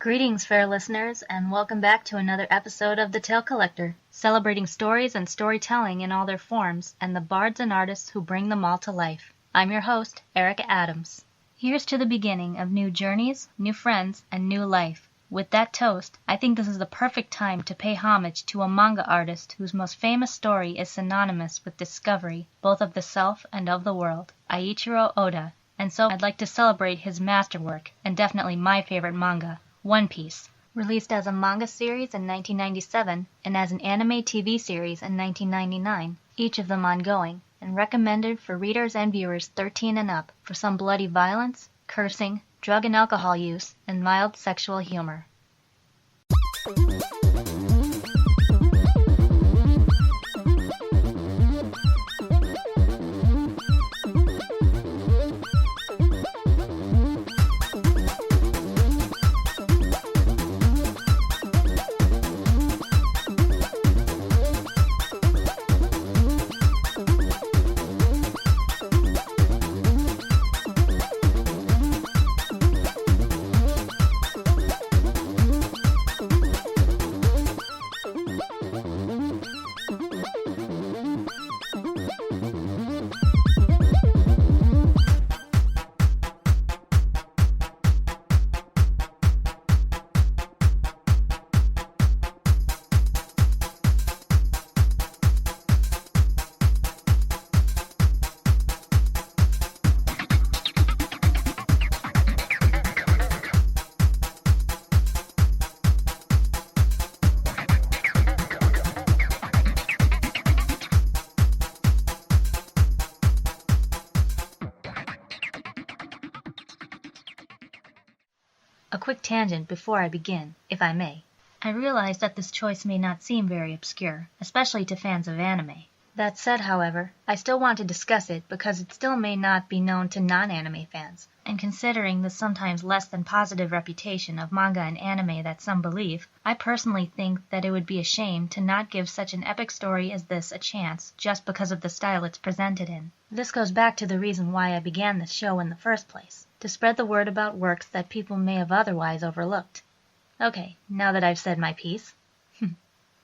Greetings, fair listeners, and welcome back to another episode of The Tale Collector, celebrating stories and storytelling in all their forms, and the bards and artists who bring them all to life. I'm your host, Erica Adams. Here's to the beginning of new journeys, new friends, and new life. With that toast, I think this is the perfect time to pay homage to a manga artist whose most famous story is synonymous with discovery, both of the self and of the world, Eiichiro Oda, and so I'd like to celebrate his masterwork, and definitely my favorite manga, One Piece, released as a manga series in 1997 and as an anime TV series in 1999, each of them ongoing, and recommended for readers and viewers 13 and up for some bloody violence, cursing, drug and alcohol use, and mild sexual humor. A quick tangent before I begin, if I may. I realize that this choice may not seem very obscure, especially to fans of anime. That said, however, I still want to discuss it because it still may not be known to non-anime fans, and considering the sometimes less than positive reputation of manga and anime that some believe, I personally think that it would be a shame to not give such an epic story as this a chance just because of the style it's presented in. This goes back to the reason why I began this show in the first place, to spread the word about works that people may have otherwise overlooked. Okay, now that I've said my piece.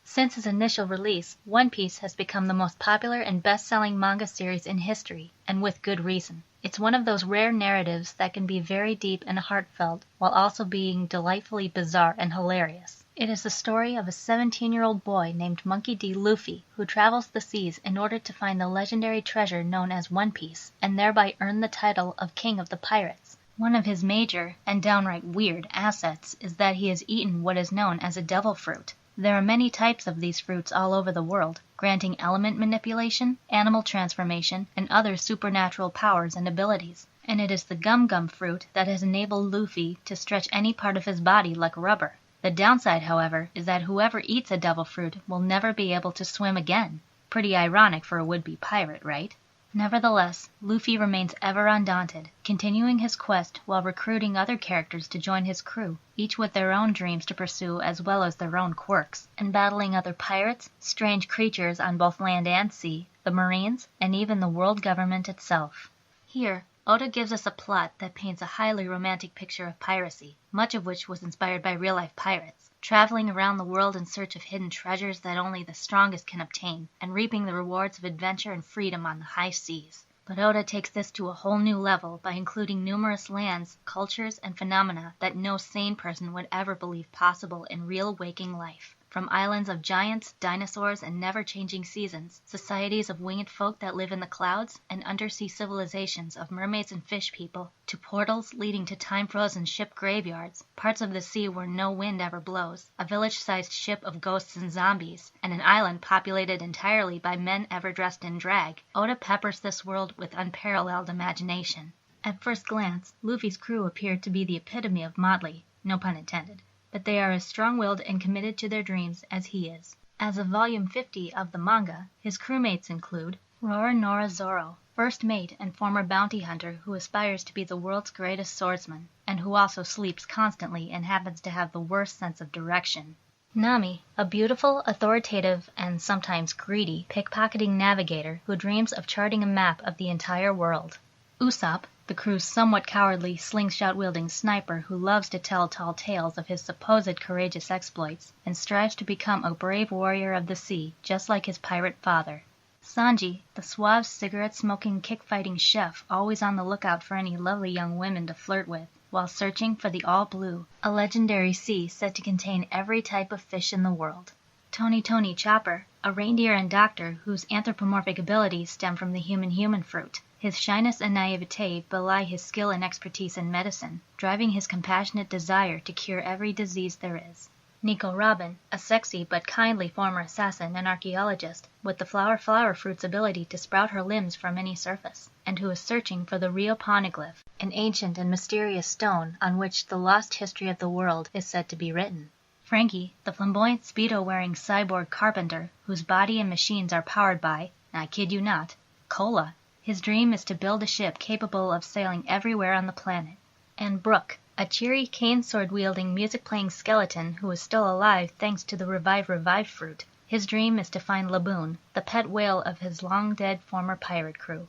Since its initial release, One Piece has become the most popular and best-selling manga series in history, and with good reason. It's one of those rare narratives that can be very deep and heartfelt, while also being delightfully bizarre and hilarious. It is the story of a 17-year-old boy named Monkey D. Luffy, who travels the seas in order to find the legendary treasure known as One Piece, and thereby earn the title of King of the Pirates. One of his major, and downright weird, assets is that he has eaten what is known as a devil fruit. There are many types of these fruits all over the world, granting element manipulation, animal transformation, and other supernatural powers and abilities. And it is the gum fruit that has enabled Luffy to stretch any part of his body like rubber. The downside, however, is that whoever eats a devil fruit will never be able to swim again. Pretty ironic for a would-be pirate, right? Nevertheless, Luffy remains ever undaunted, continuing his quest while recruiting other characters to join his crew, each with their own dreams to pursue as well as their own quirks, and battling other pirates, strange creatures on both land and sea, the Marines, and even the world government itself. Here, Oda gives us a plot that paints a highly romantic picture of piracy, much of which was inspired by real-life pirates, traveling around the world in search of hidden treasures that only the strongest can obtain, and reaping the rewards of adventure and freedom on the high seas. But Oda takes this to a whole new level by including numerous lands, cultures, and phenomena that no sane person would ever believe possible in real waking life. From islands of giants, dinosaurs, and never-changing seasons, societies of winged folk that live in the clouds, and undersea civilizations of mermaids and fish people, to portals leading to time-frozen ship graveyards, parts of the sea where no wind ever blows, a village-sized ship of ghosts and zombies, and an island populated entirely by men ever dressed in drag. Oda peppers this world with unparalleled imagination. At first glance, Luffy's crew appeared to be the epitome of motley, no pun intended, but they are as strong-willed and committed to their dreams as he is. As of volume 50 of the manga, his crewmates include Roronoa Zoro, first mate and former bounty hunter who aspires to be the world's greatest swordsman, and who also sleeps constantly and happens to have the worst sense of direction. Nami, a beautiful, authoritative, and sometimes greedy pickpocketing navigator who dreams of charting a map of the entire world. Usopp, the crew's somewhat cowardly, slingshot-wielding sniper who loves to tell tall tales of his supposed courageous exploits, and strives to become a brave warrior of the sea, just like his pirate father. Sanji, the suave, cigarette-smoking, kick-fighting chef, always on the lookout for any lovely young women to flirt with, while searching for the All-Blue, a legendary sea said to contain every type of fish in the world. Tony Chopper, a reindeer and doctor whose anthropomorphic abilities stem from the human fruit. His shyness and naivete belie his skill and expertise in medicine, driving his compassionate desire to cure every disease there is. Nico Robin, a sexy but kindly former assassin and archaeologist, with the flower fruit's ability to sprout her limbs from any surface, and who is searching for the Rio Poneglyph, an ancient and mysterious stone on which the lost history of the world is said to be written. Frankie, the flamboyant Speedo-wearing cyborg carpenter, whose body and machines are powered by, I kid you not, cola. His dream is to build a ship capable of sailing everywhere on the planet. And Brooke, a cheery cane-sword-wielding, music-playing skeleton who is still alive thanks to the Revive fruit. His dream is to find Laboon, the pet whale of his long-dead former pirate crew.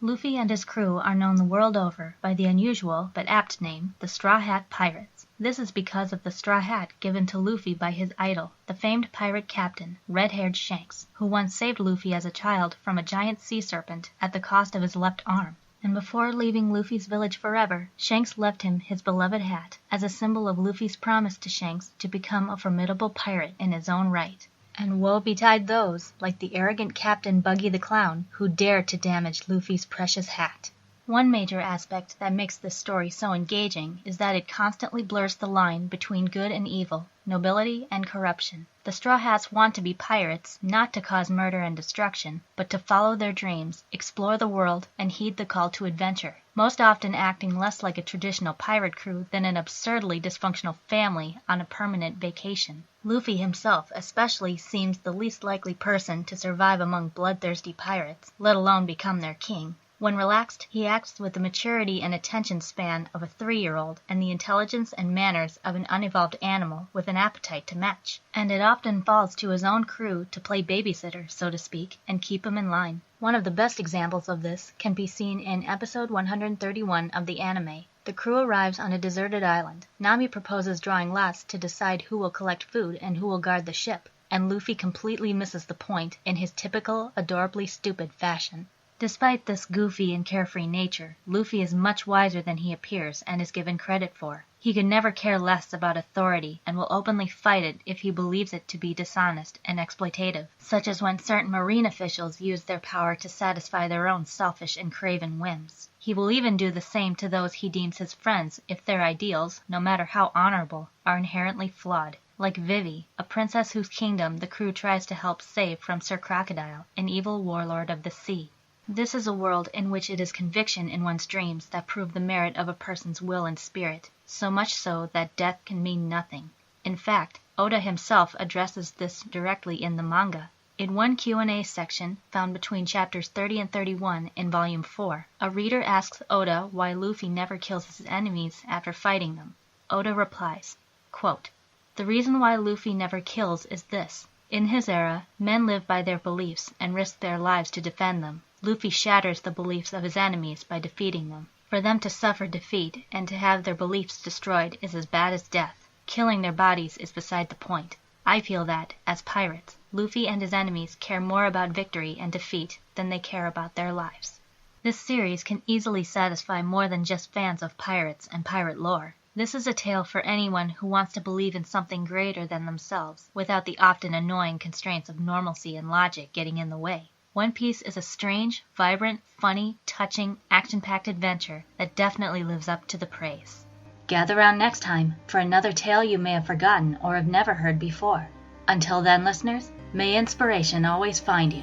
Luffy and his crew are known the world over by the unusual but apt name, the Straw Hat Pirates. This is because of the straw hat given to Luffy by his idol, the famed pirate captain, red-haired Shanks, who once saved Luffy as a child from a giant sea serpent at the cost of his left arm. And before leaving Luffy's village forever, Shanks left him his beloved hat, as a symbol of Luffy's promise to Shanks to become a formidable pirate in his own right. And woe betide those, like the arrogant Captain Buggy the Clown, who dare to damage Luffy's precious hat. One major aspect that makes this story so engaging is that it constantly blurs the line between good and evil, nobility and corruption. The Straw Hats want to be pirates, not to cause murder and destruction, but to follow their dreams, explore the world, and heed the call to adventure, most often acting less like a traditional pirate crew than an absurdly dysfunctional family on a permanent vacation. Luffy himself especially seems the least likely person to survive among bloodthirsty pirates, let alone become their king. When relaxed, he acts with the maturity and attention span of a 3-year-old and the intelligence and manners of an unevolved animal with an appetite to match. And it often falls to his own crew to play babysitter, so to speak, and keep him in line. One of the best examples of this can be seen in episode 131 of the anime. The crew arrives on a deserted island. Nami proposes drawing lots to decide who will collect food and who will guard the ship, and Luffy completely misses the point in his typical, adorably stupid fashion. Despite this goofy and carefree nature, Luffy is much wiser than he appears and is given credit for. He could never care less about authority and will openly fight it if he believes it to be dishonest and exploitative, such as when certain marine officials use their power to satisfy their own selfish and craven whims. He will even do the same to those he deems his friends if their ideals, no matter how honorable, are inherently flawed. Like Vivi, a princess whose kingdom the crew tries to help save from Sir Crocodile, an evil warlord of the sea. This is a world in which it is conviction in one's dreams that prove the merit of a person's will and spirit, so much so that death can mean nothing. In fact, Oda himself addresses this directly in the manga. In one Q&A section, found between chapters 30 and 31 in Volume 4, a reader asks Oda why Luffy never kills his enemies after fighting them. Oda replies, quote, "The reason why Luffy never kills is this. In his era, men live by their beliefs and risk their lives to defend them. Luffy shatters the beliefs of his enemies by defeating them. For them to suffer defeat and to have their beliefs destroyed is as bad as death. Killing their bodies is beside the point. I feel that, as pirates, Luffy and his enemies care more about victory and defeat than they care about their lives." This series can easily satisfy more than just fans of pirates and pirate lore. This is a tale for anyone who wants to believe in something greater than themselves, without the often annoying constraints of normalcy and logic getting in the way. One Piece is a strange, vibrant, funny, touching, action-packed adventure that definitely lives up to the praise. Gather round next time for another tale you may have forgotten or have never heard before. Until then, listeners, may inspiration always find you.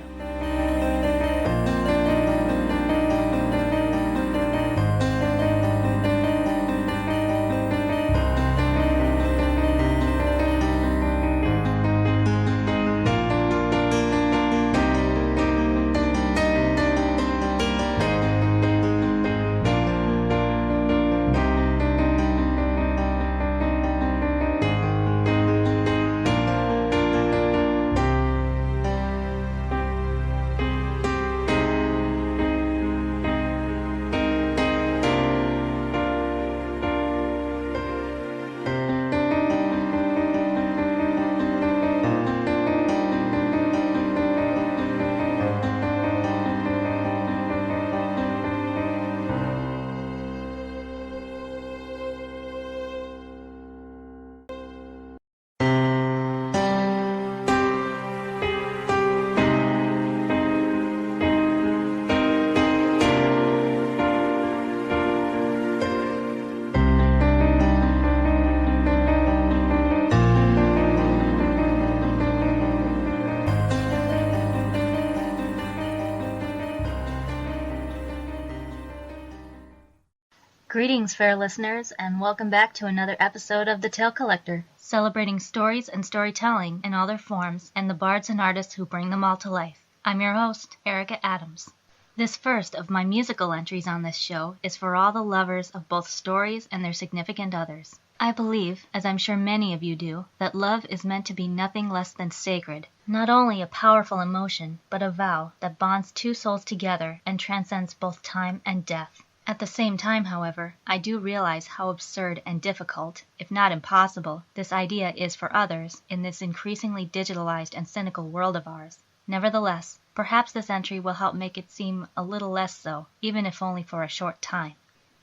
Greetings, fair listeners, and welcome back to another episode of The Tale Collector, celebrating stories and storytelling in all their forms and the bards and artists who bring them all to life. I'm your host, Erica Adams. This first of my musical entries on this show is for all the lovers of both stories and their significant others. I believe, as I'm sure many of you do, that love is meant to be nothing less than sacred, not only a powerful emotion, but a vow that bonds two souls together and transcends both time and death. At the same time, however, I do realize how absurd and difficult, if not impossible, this idea is for others in this increasingly digitalized and cynical world of ours. Nevertheless, perhaps this entry will help make it seem a little less so, even if only for a short time.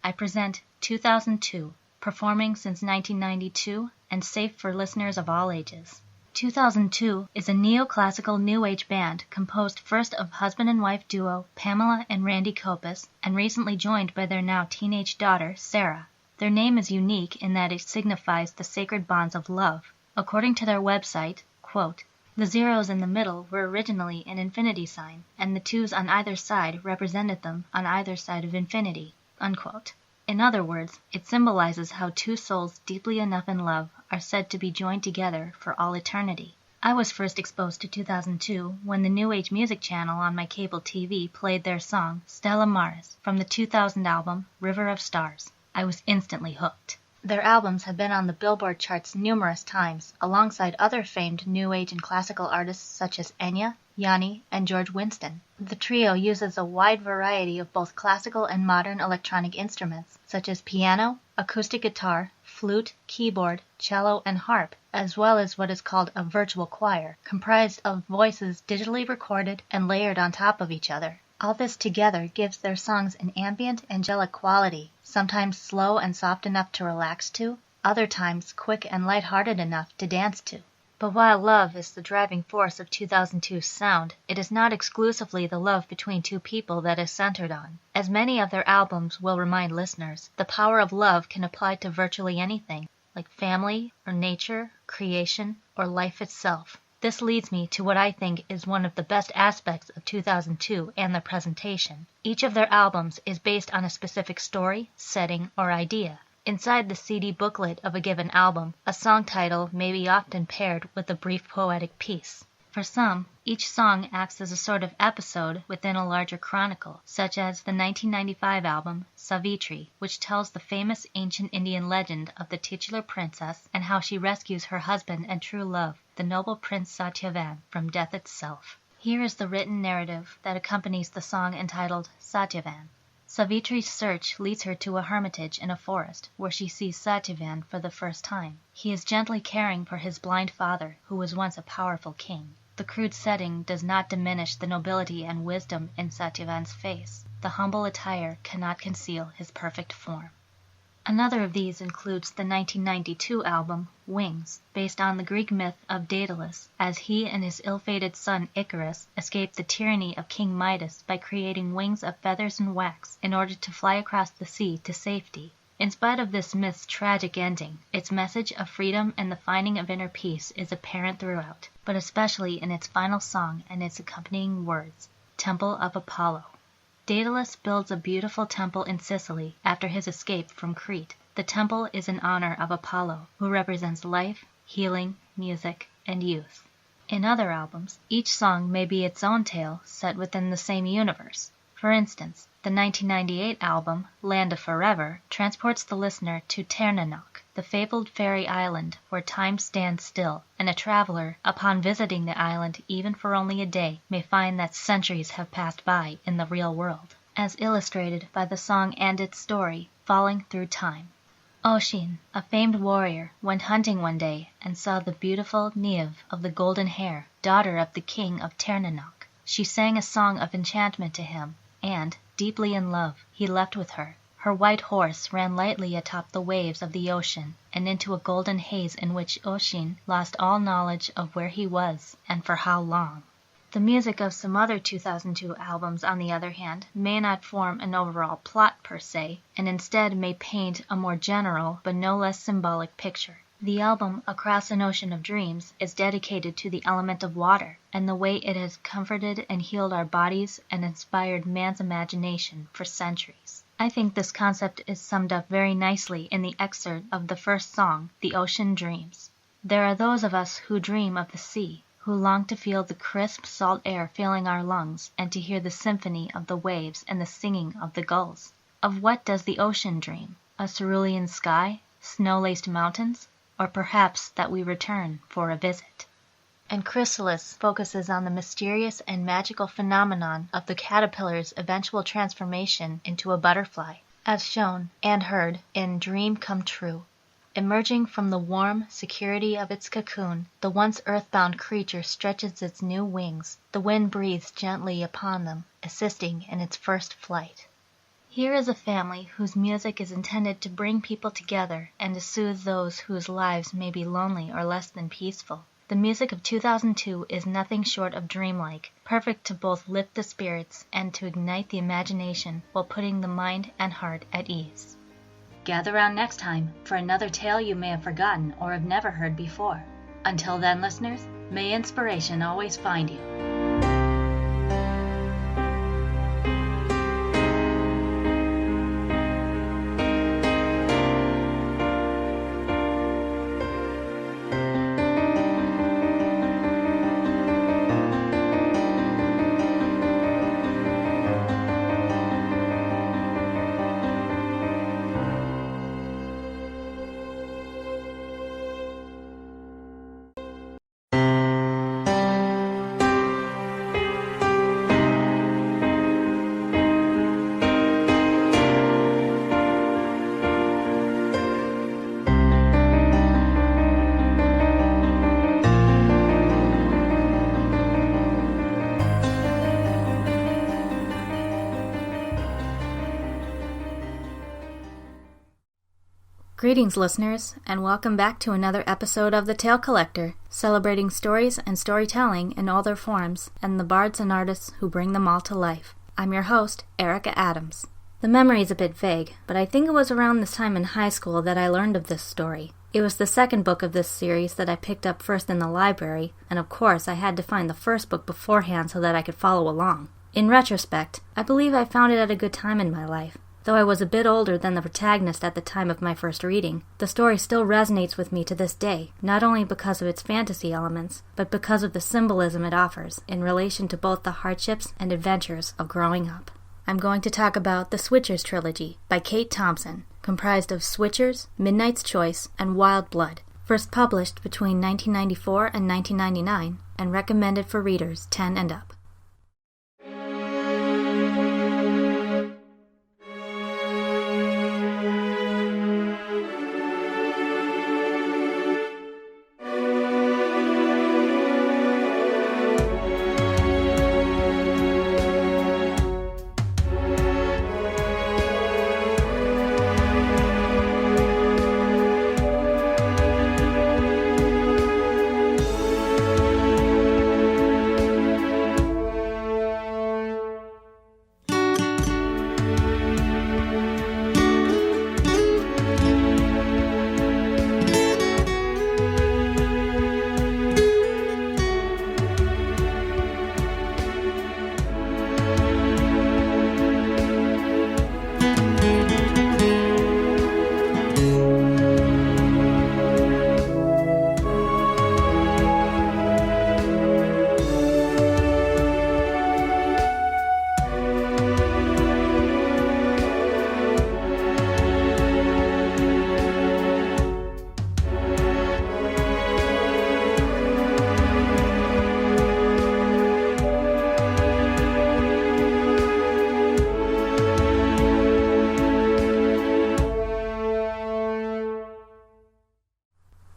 I present 2002, performing since 1992 and safe for listeners of all ages. 2002 is a neoclassical New Age band composed first of husband and wife duo Pamela and Randy Kopis, and recently joined by their now teenage daughter, Sarah. Their name is unique in that it signifies the sacred bonds of love. According to their website, quote, "The zeros in the middle were originally an infinity sign, and the twos on either side represented them on either side of infinity," unquote. In other words, it symbolizes how two souls deeply enough in love are said to be joined together for all eternity. I was first exposed to 2002 when the New Age Music channel on my cable TV played their song Stella Maris from the 2000 album River of Stars. I was instantly hooked. Their albums have been on the Billboard charts numerous times, alongside other famed New Age and classical artists such as Enya, Yanni, and George Winston. The trio uses a wide variety of both classical and modern electronic instruments, such as piano, acoustic guitar, flute, keyboard, cello, and harp, as well as what is called a virtual choir, comprised of voices digitally recorded and layered on top of each other. All this together gives their songs an ambient, angelic quality, sometimes slow and soft enough to relax to, other times quick and light-hearted enough to dance to. But while love is the driving force of 2002's sound, it is not exclusively the love between two people that is centered on. As many of their albums will remind listeners, the power of love can apply to virtually anything, like family, or nature, creation, or life itself. This leads me to what I think is one of the best aspects of 2002 and their presentation. Each of their albums is based on a specific story, setting, or idea. Inside the CD booklet of a given album, a song title may be often paired with a brief poetic piece. For some, each song acts as a sort of episode within a larger chronicle, such as the 1995 album Savitri, which tells the famous ancient Indian legend of the titular princess and how she rescues her husband and true love, the noble Prince Satyavan, from death itself. Here is the written narrative that accompanies the song entitled Satyavan. Savitri's search leads her to a hermitage in a forest where she sees Satyavan for the first time. He is gently caring for his blind father, who was once a powerful king. The crude setting does not diminish the nobility and wisdom in Satyavan's face. The humble attire cannot conceal his perfect form. Another of these includes the 1992 album Wings, based on the Greek myth of Daedalus, as he and his ill-fated son Icarus escaped the tyranny of King Midas by creating wings of feathers and wax in order to fly across the sea to safety. In spite of this myth's tragic ending, its message of freedom and the finding of inner peace is apparent throughout, but especially in its final song and its accompanying words, Temple of Apollo. Daedalus builds a beautiful temple in Sicily after his escape from Crete. The temple is in honor of Apollo, who represents life, healing, music, and youth. In other albums, each song may be its own tale set within the same universe. For instance, the 1998 album, Land of Forever, transports the listener to Ternanok, the fabled fairy island where time stands still, and a traveler, upon visiting the island even for only a day, may find that centuries have passed by in the real world, as illustrated by the song and its story, Falling Through Time. Oshin, a famed warrior, went hunting one day and saw the beautiful Niamh of the golden hair, daughter of the king of Ternanok. She sang a song of enchantment to him, and, deeply in love, he left with her. Her white horse ran lightly atop the waves of the ocean and into a golden haze in which Oshin lost all knowledge of where he was and for how long. The music of some other 2002 albums, on the other hand, may not form an overall plot per se, and instead may paint a more general but no less symbolic picture. The album Across an Ocean of Dreams is dedicated to the element of water and the way it has comforted and healed our bodies and inspired man's imagination for centuries. I think this concept is summed up very nicely in the excerpt of the first song, The Ocean Dreams. There are those of us who dream of the sea, who long to feel the crisp salt air filling our lungs and to hear the symphony of the waves and the singing of the gulls. Of what does the ocean dream? A cerulean sky, snow-laced mountains, or perhaps that we return for a visit? And Chrysalis focuses on the mysterious and magical phenomenon of the caterpillar's eventual transformation into a butterfly, as shown and heard in Dream Come True. Emerging from the warm security of its cocoon, the once earthbound creature stretches its new wings. The wind breathes gently upon them, assisting in its first flight. Here is a family whose music is intended to bring people together and to soothe those whose lives may be lonely or less than peaceful. The music of 2002 is nothing short of dreamlike, perfect to both lift the spirits and to ignite the imagination while putting the mind and heart at ease. Gather round next time for another tale you may have forgotten or have never heard before. Until then, listeners, may inspiration always find you. Greetings, listeners, and welcome back to another episode of The Tale Collector, celebrating stories and storytelling in all their forms, and the bards and artists who bring them all to life. I'm your host, Erica Adams. The memory is a bit vague, but I think it was around this time in high school that I learned of this story. It was the second book of this series that I picked up first in the library, and of course I had to find the first book beforehand so that I could follow along. In retrospect, I believe I found it at a good time in my life. Though I was a bit older than the protagonist at the time of my first reading, the story still resonates with me to this day, not only because of its fantasy elements, but because of the symbolism it offers in relation to both the hardships and adventures of growing up. I'm going to talk about the Switchers trilogy by Kate Thompson, comprised of Switchers, Midnight's Choice, and Wild Blood, first published between 1994 and 1999, and recommended for readers 10 and up.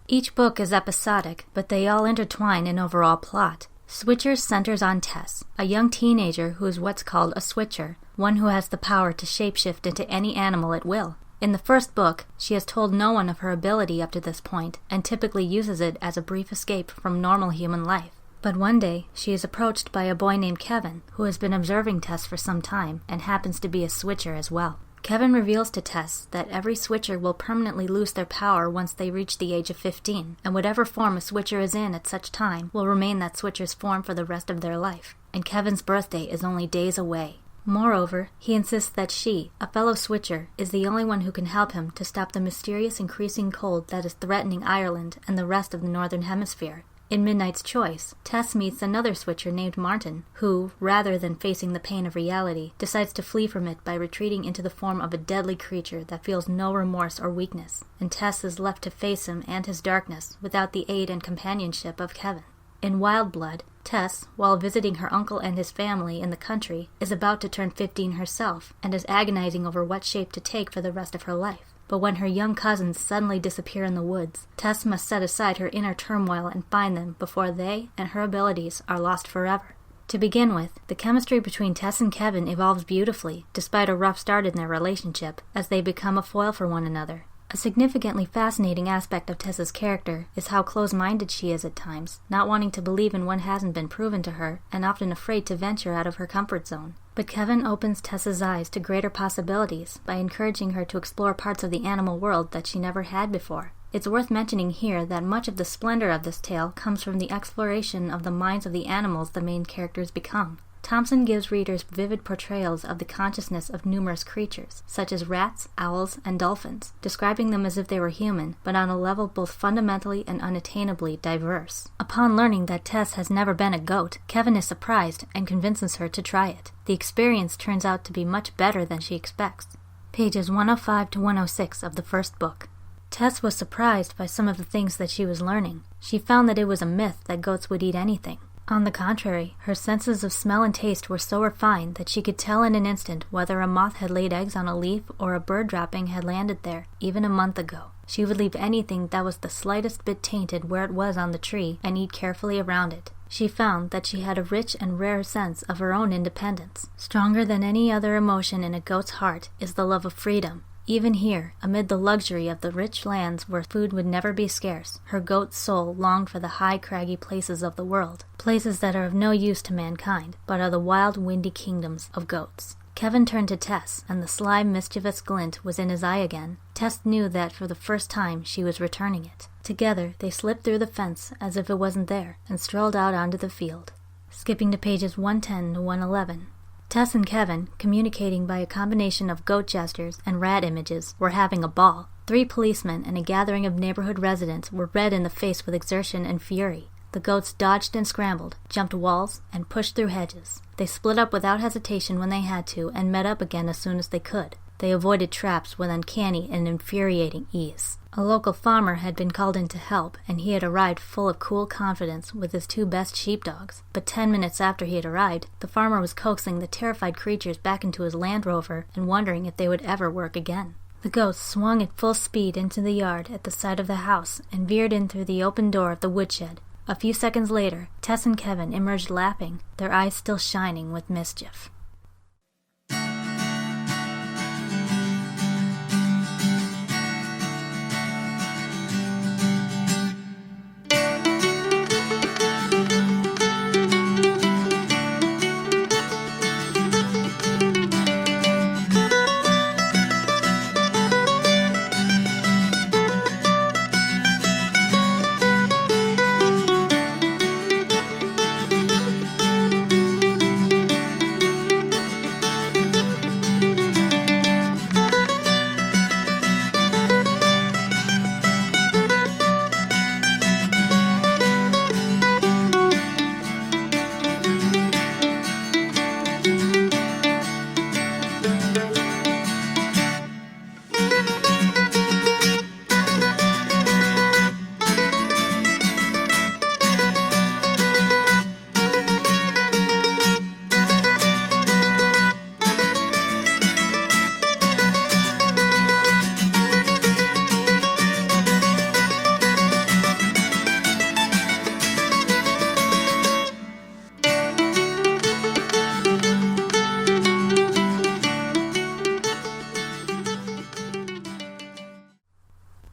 Each book is episodic, but they all intertwine in overall plot. Switchers centers on Tess, a young teenager who is what's called a switcher, one who has the power to shapeshift into any animal at will. In the first book, she has told no one of her ability up to this point, and typically uses it as a brief escape from normal human life. But one day, she is approached by a boy named Kevin, who has been observing Tess for some time, and happens to be a switcher as well. Kevin reveals to Tess that every switcher will permanently lose their power once they reach the age of 15, and whatever form a switcher is in at such time will remain that switcher's form for the rest of their life. And Kevin's birthday is only days away. Moreover, he insists that she, a fellow switcher, is the only one who can help him to stop the mysterious increasing cold that is threatening Ireland and the rest of the Northern Hemisphere. In Midnight's Choice, Tess meets another switcher named Martin, who, rather than facing the pain of reality, decides to flee from it by retreating into the form of a deadly creature that feels no remorse or weakness, and Tess is left to face him and his darkness without the aid and companionship of Kevin. In Wild Blood, Tess, while visiting her uncle and his family in the country, is about to turn 15 herself and is agonizing over what shape to take for the rest of her life. But when her young cousins suddenly disappear in the woods, Tess must set aside her inner turmoil and find them before they and her abilities are lost forever. To begin with, the chemistry between Tess and Kevin evolves beautifully, despite a rough start in their relationship, as they become a foil for one another. A significantly fascinating aspect of Tess's character is how close-minded she is at times, not wanting to believe in what hasn't been proven to her, and often afraid to venture out of her comfort zone. But Kevin opens Tess's eyes to greater possibilities by encouraging her to explore parts of the animal world that she never had before. It's worth mentioning here that much of the splendor of this tale comes from the exploration of the minds of the animals the main characters become. Thompson gives readers vivid portrayals of the consciousness of numerous creatures, such as rats, owls, and dolphins, describing them as if they were human, but on a level both fundamentally and unattainably diverse. Upon learning that Tess has never been a goat, Kevin is surprised and convinces her to try it. The experience turns out to be much better than she expects. Pages 105 to 106 of the first book. Tess was surprised by some of the things that she was learning. She found that it was a myth that goats would eat anything. On the contrary, her senses of smell and taste were so refined that she could tell in an instant whether a moth had laid eggs on a leaf or a bird dropping had landed there, even a month ago. She would leave anything that was the slightest bit tainted where it was on the tree and eat carefully around it. She found that she had a rich and rare sense of her own independence. Stronger than any other emotion in a goat's heart is the love of freedom. Even here, amid the luxury of the rich lands where food would never be scarce, her goat's soul longed for the high, craggy places of the world, places that are of no use to mankind, but are the wild, windy kingdoms of goats. Kevin turned to Tess, and the sly, mischievous glint was in his eye again. Tess knew that for the first time she was returning it. Together, they slipped through the fence as if it wasn't there, and strolled out onto the field. Skipping to pages 110 to 111. Tess and Kevin, communicating by a combination of goat gestures and rat images, were having a ball. 3 policemen and a gathering of neighborhood residents were red in the face with exertion and fury. The goats dodged and scrambled, jumped walls, and pushed through hedges. They split up without hesitation when they had to, and met up again as soon as they could. They avoided traps with uncanny and infuriating ease. A local farmer had been called in to help, and he had arrived full of cool confidence with his 2 best sheepdogs. But 10 minutes after he had arrived, the farmer was coaxing the terrified creatures back into his Land Rover and wondering if they would ever work again. The goats swung at full speed into the yard at the side of the house and veered in through the open door of the woodshed. A few seconds later, Tess and Kevin emerged laughing, their eyes still shining with mischief.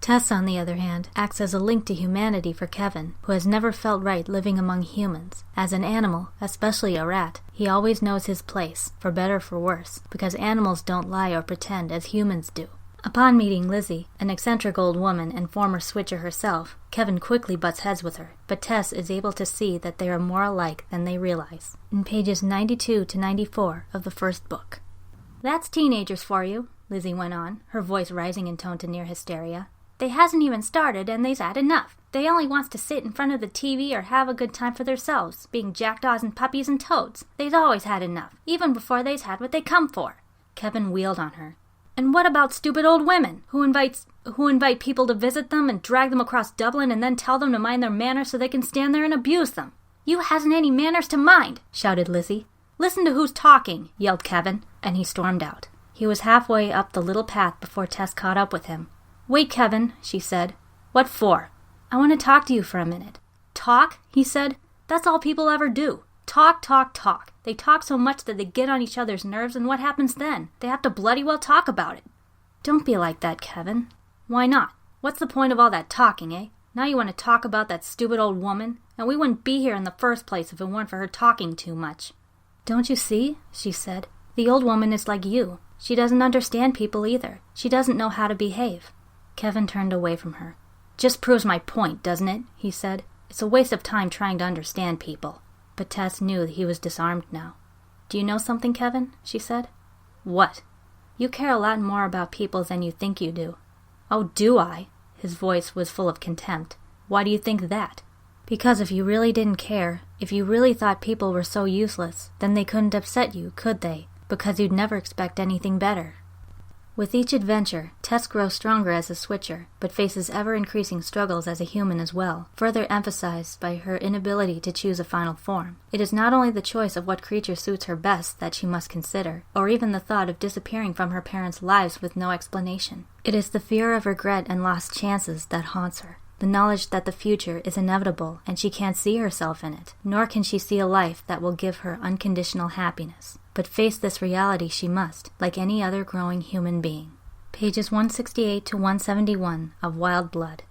Tess, on the other hand, acts as a link to humanity for Kevin, who has never felt right living among humans. As an animal, especially a rat, he always knows his place, for better or for worse, because animals don't lie or pretend as humans do. Upon meeting Lizzie, an eccentric old woman and former switcher herself, Kevin quickly butts heads with her, but Tess is able to see that they are more alike than they realize. In pages 92 to 94 of the first book. "That's teenagers for you," Lizzie went on, her voice rising in tone to near hysteria. "They hasn't even started and they's had enough. They only wants to sit in front of the TV or have a good time for theirselves, being jackdaws and puppies and toads. They's always had enough, even before they's had what they come for." Kevin wheeled on her. "And what about stupid old women who invite people to visit them and drag them across Dublin and then tell them to mind their manners so they can stand there and abuse them? You hasn't any manners to mind," shouted Lizzie. "Listen to who's talking," yelled Kevin, and he stormed out. He was halfway up the little path before Tess caught up with him. "Wait, Kevin," she said. "What for?" "I want to talk to you for a minute." "Talk?" he said. "That's all people ever do. Talk, talk, talk. They talk so much that they get on each other's nerves, and what happens then? They have to bloody well talk about it." "Don't be like that, Kevin." "Why not? What's the point of all that talking, eh? Now you want to talk about that stupid old woman, and we wouldn't be here in the first place if it weren't for her talking too much." "Don't you see?" she said. "The old woman is like you. She doesn't understand people either. She doesn't know how to behave." Kevin turned away from her. "Just proves my point, doesn't it?" he said. "It's a waste of time trying to understand people." But Tess knew that he was disarmed now. "Do you know something, Kevin?" she said. "What?" "You care a lot more about people than you think you do." "Oh, do I?" His voice was full of contempt. "Why do you think that?" "Because if you really didn't care, if you really thought people were so useless, then they couldn't upset you, could they? Because you'd never expect anything better." With each adventure, Tess grows stronger as a switcher, but faces ever-increasing struggles as a human as well, further emphasized by her inability to choose a final form. It is not only the choice of what creature suits her best that she must consider, or even the thought of disappearing from her parents' lives with no explanation. It is the fear of regret and lost chances that haunts her. The knowledge that the future is inevitable and she can't see herself in it, nor can she see a life that will give her unconditional happiness. But face this reality she must, like any other growing human being. Pages 168 to 171 of Wild Blood.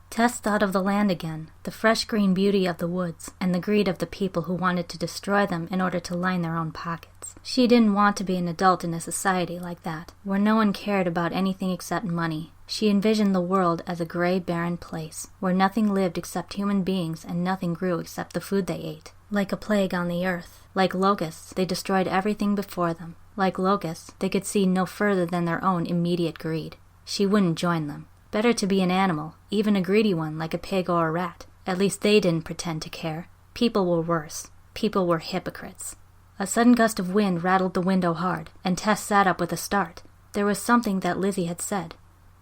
Tess thought of the land again, the fresh green beauty of the woods, and the greed of the people who wanted to destroy them in order to line their own pockets. She didn't want to be an adult in a society like that, where no one cared about anything except money. She envisioned the world as a gray, barren place, where nothing lived except human beings and nothing grew except the food they ate. Like a plague on the earth. Like locusts, they destroyed everything before them. Like locusts, they could see no further than their own immediate greed. She wouldn't join them. Better to be an animal, even a greedy one like a pig or a rat. At least they didn't pretend to care. People were worse. People were hypocrites. A sudden gust of wind rattled the window hard, and Tess sat up with a start. There was something that Lizzie had said.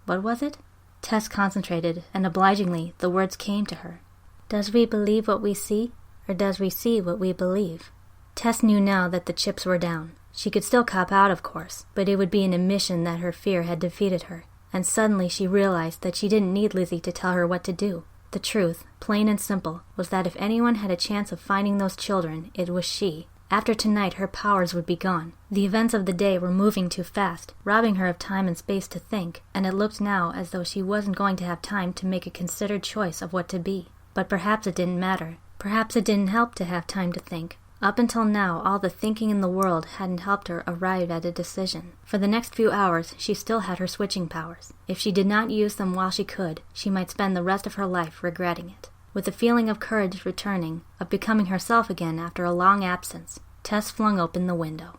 What was it? Tess concentrated, and obligingly the words came to her. "Does we believe what we see, or does we see what we believe?" Tess knew now that the chips were down. She could still cop out, of course, but it would be an admission that her fear had defeated her. And suddenly she realized that she didn't need Lizzie to tell her what to do. The truth, plain and simple, was that if anyone had a chance of finding those children, it was she. After tonight, her powers would be gone. The events of the day were moving too fast, robbing her of time and space to think, and it looked now as though she wasn't going to have time to make a considered choice of what to be. But perhaps it didn't matter. Perhaps it didn't help to have time to think. Up until now, all the thinking in the world hadn't helped her arrive at a decision. For the next few hours, she still had her switching powers. If she did not use them while she could, she might spend the rest of her life regretting it. With a feeling of courage returning, of becoming herself again after a long absence, Tess flung open the window.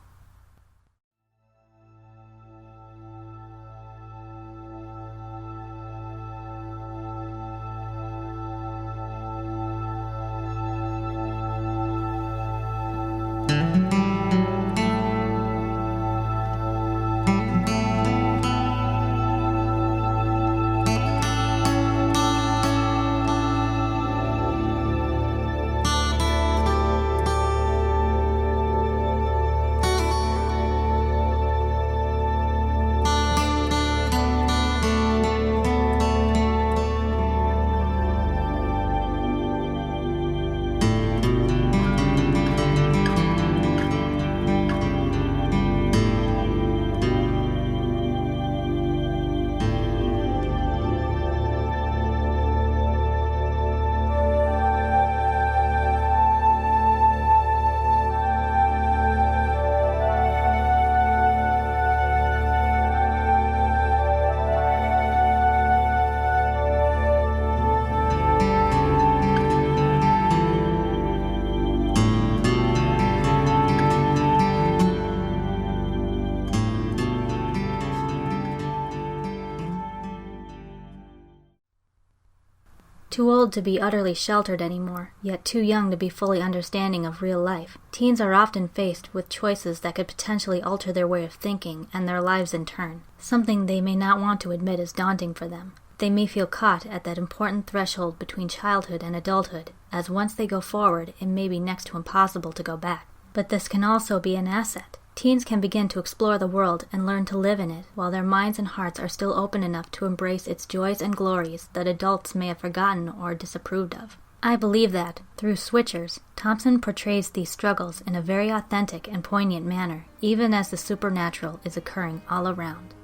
Too old to be utterly sheltered anymore, yet too young to be fully understanding of real life, teens are often faced with choices that could potentially alter their way of thinking and their lives in turn, something they may not want to admit is daunting for them. They may feel caught at that important threshold between childhood and adulthood, as once they go forward, it may be next to impossible to go back. But this can also be an asset. Teens can begin to explore the world and learn to live in it, while their minds and hearts are still open enough to embrace its joys and glories that adults may have forgotten or disapproved of. I believe that, through Switchers, Thompson portrays these struggles in a very authentic and poignant manner, even as the supernatural is occurring all around.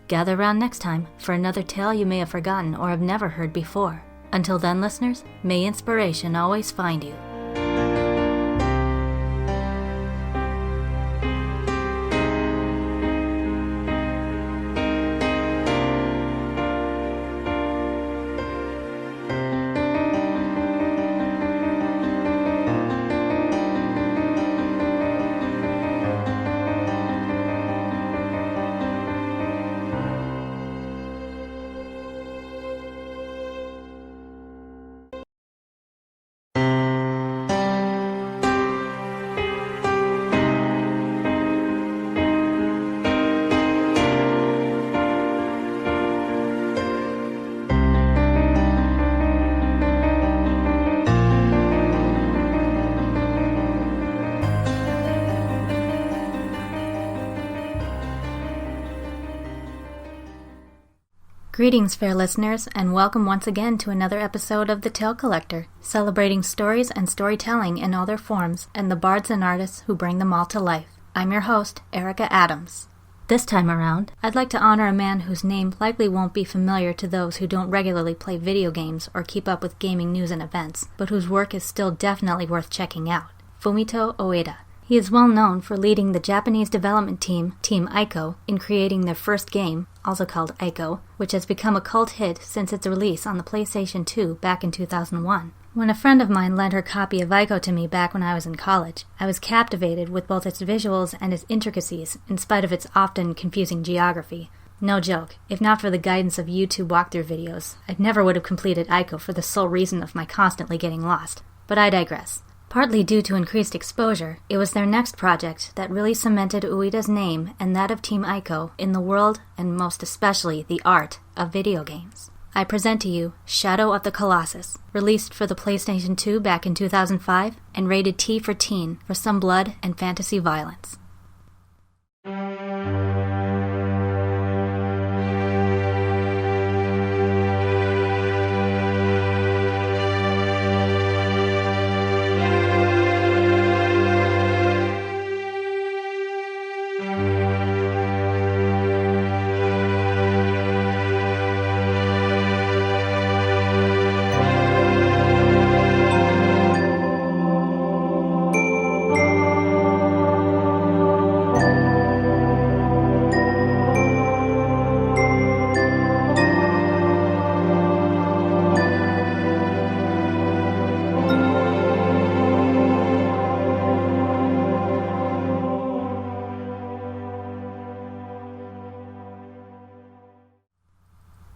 Gather round next time for another tale you may have forgotten or have never heard before. Until then, listeners, may inspiration always find you. Greetings, fair listeners, and welcome once again to another episode of The Tale Collector, celebrating stories and storytelling in all their forms and the bards and artists who bring them all to life. I'm your host, Erica Adams. This time around, I'd like to honor a man whose name likely won't be familiar to those who don't regularly play video games or keep up with gaming news and events, but whose work is still definitely worth checking out. Fumito Ueda. He is well known for leading the Japanese development team, Team Ico, in creating their first game, also called Ico, which has become a cult hit since its release on the PlayStation 2 back in 2001. When a friend of mine lent her copy of Ico to me back when I was in college, I was captivated with both its visuals and its intricacies, in spite of its often confusing geography. No joke, if not for the guidance of YouTube walkthrough videos, I never would have completed Ico for the sole reason of my constantly getting lost. But I digress. Partly due to increased exposure, it was their next project that really cemented Ueda's name and that of Team Ico in the world, and most especially the art, of video games. I present to you Shadow of the Colossus, released for the PlayStation 2 back in 2005 and rated T for teen for some blood and fantasy violence.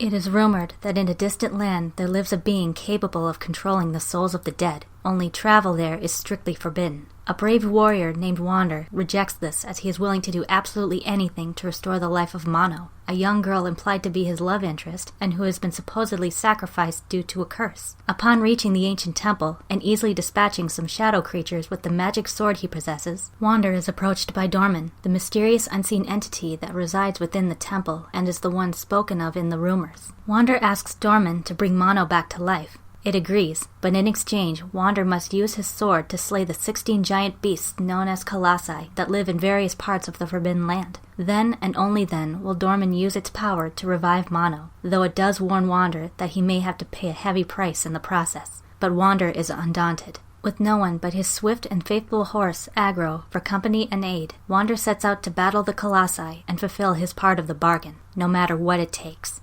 It is rumored that in a distant land there lives a being capable of controlling the souls of the dead, only travel there is strictly forbidden. A brave warrior named Wander rejects this as he is willing to do absolutely anything to restore the life of Mono, a young girl implied to be his love interest and who has been supposedly sacrificed due to a curse. Upon reaching the ancient temple and easily dispatching some shadow creatures with the magic sword he possesses, Wander is approached by Dorman, the mysterious unseen entity that resides within the temple and is the one spoken of in the rumors. Wander asks Dorman to bring Mono back to life. It agrees, but in exchange, Wander must use his sword to slay the 16 giant beasts known as Colossi that live in various parts of the Forbidden Land. Then, and only then, will Dorman use its power to revive Mono, though it does warn Wander that he may have to pay a heavy price in the process. But Wander is undaunted. With no one but his swift and faithful horse, Agro, for company and aid, Wander sets out to battle the Colossi and fulfill his part of the bargain, no matter what it takes.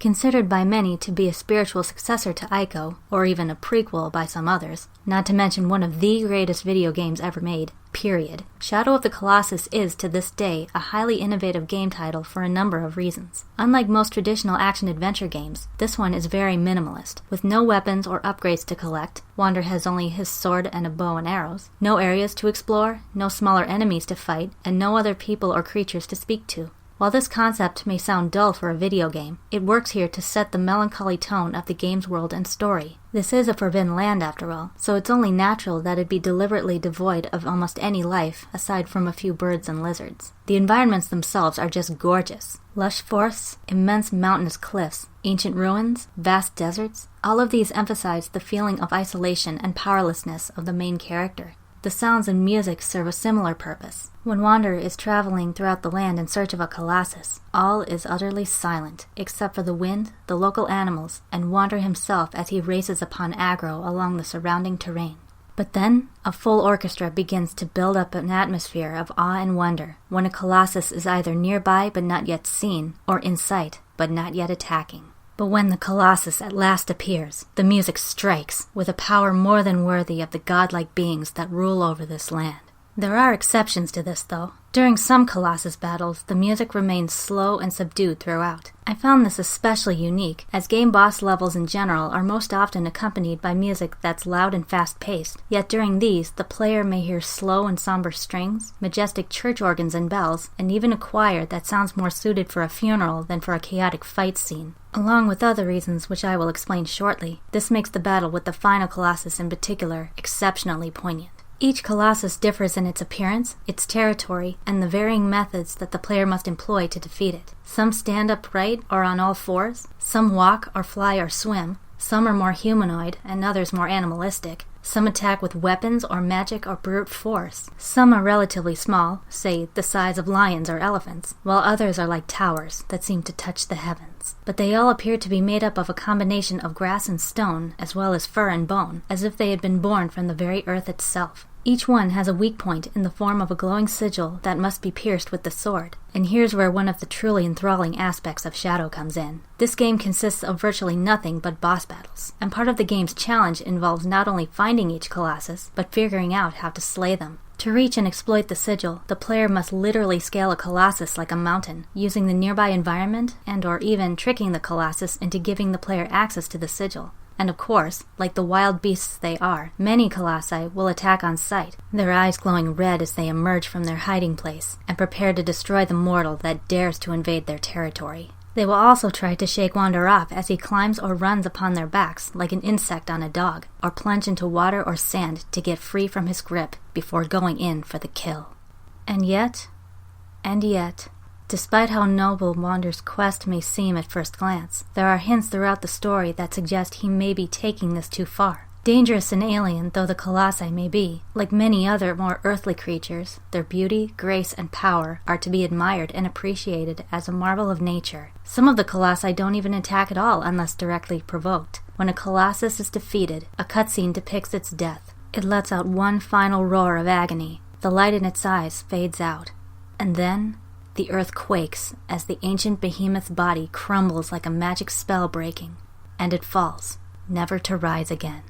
Considered by many to be a spiritual successor to Ico, or even a prequel by some others, not to mention one of the greatest video games ever made, period. Shadow of the Colossus is, to this day, a highly innovative game title for a number of reasons. Unlike most traditional action-adventure games, this one is very minimalist, with no weapons or upgrades to collect. Wander has only his sword and a bow and arrows, no areas to explore, no smaller enemies to fight, and no other people or creatures to speak to. While this concept may sound dull for a video game, it works here to set the melancholy tone of the game's world and story. This is a forbidden land after all, so it's only natural that it be deliberately devoid of almost any life aside from a few birds and lizards. The environments themselves are just gorgeous. Lush forests, immense mountainous cliffs, ancient ruins, vast deserts, all of these emphasize the feeling of isolation and powerlessness of the main character. The sounds and music serve a similar purpose. When Wander is traveling throughout the land in search of a Colossus, all is utterly silent, except for the wind, the local animals, and Wander himself as he races upon aggro along the surrounding terrain. But then, a full orchestra begins to build up an atmosphere of awe and wonder when a Colossus is either nearby but not yet seen, or in sight but not yet attacking. But when the Colossus at last appears, the music strikes with a power more than worthy of the godlike beings that rule over this land. There are exceptions to this, though. During some Colossus battles, the music remains slow and subdued throughout. I found this especially unique, as game boss levels in general are most often accompanied by music that's loud and fast-paced, yet during these, the player may hear slow and somber strings, majestic church organs and bells, and even a choir that sounds more suited for a funeral than for a chaotic fight scene. Along with other reasons which I will explain shortly, this makes the battle with the final Colossus in particular exceptionally poignant. Each Colossus differs in its appearance, its territory, and the varying methods that the player must employ to defeat it. Some stand upright or on all fours, some walk or fly or swim, some are more humanoid and others more animalistic, some attack with weapons or magic or brute force. Some are relatively small, say the size of lions or elephants, while others are like towers that seem to touch the heavens. But they all appear to be made up of a combination of grass and stone, as well as fur and bone, as if they had been born from the very earth itself. Each one has a weak point in the form of a glowing sigil that must be pierced with the sword. And here's where one of the truly enthralling aspects of Shadow comes in. This game consists of virtually nothing but boss battles, and part of the game's challenge involves not only finding each Colossus, but figuring out how to slay them. To reach and exploit the sigil, the player must literally scale a Colossus like a mountain, using the nearby environment and/or even tricking the Colossus into giving the player access to the sigil. And of course, like the wild beasts they are, many Colossi will attack on sight, their eyes glowing red as they emerge from their hiding place and prepare to destroy the mortal that dares to invade their territory. They will also try to shake Wander off as he climbs or runs upon their backs like an insect on a dog, or plunge into water or sand to get free from his grip before going in for the kill. And yet, despite how noble Wander's quest may seem at first glance, there are hints throughout the story that suggest he may be taking this too far. Dangerous and alien though the Colossi may be, like many other more earthly creatures, their beauty, grace, and power are to be admired and appreciated as a marvel of nature. Some of the Colossi don't even attack at all unless directly provoked. When a Colossus is defeated, a cutscene depicts its death. It lets out one final roar of agony. The light in its eyes fades out. And then the earth quakes as the ancient behemoth's body crumbles like a magic spell breaking, and it falls, never to rise again.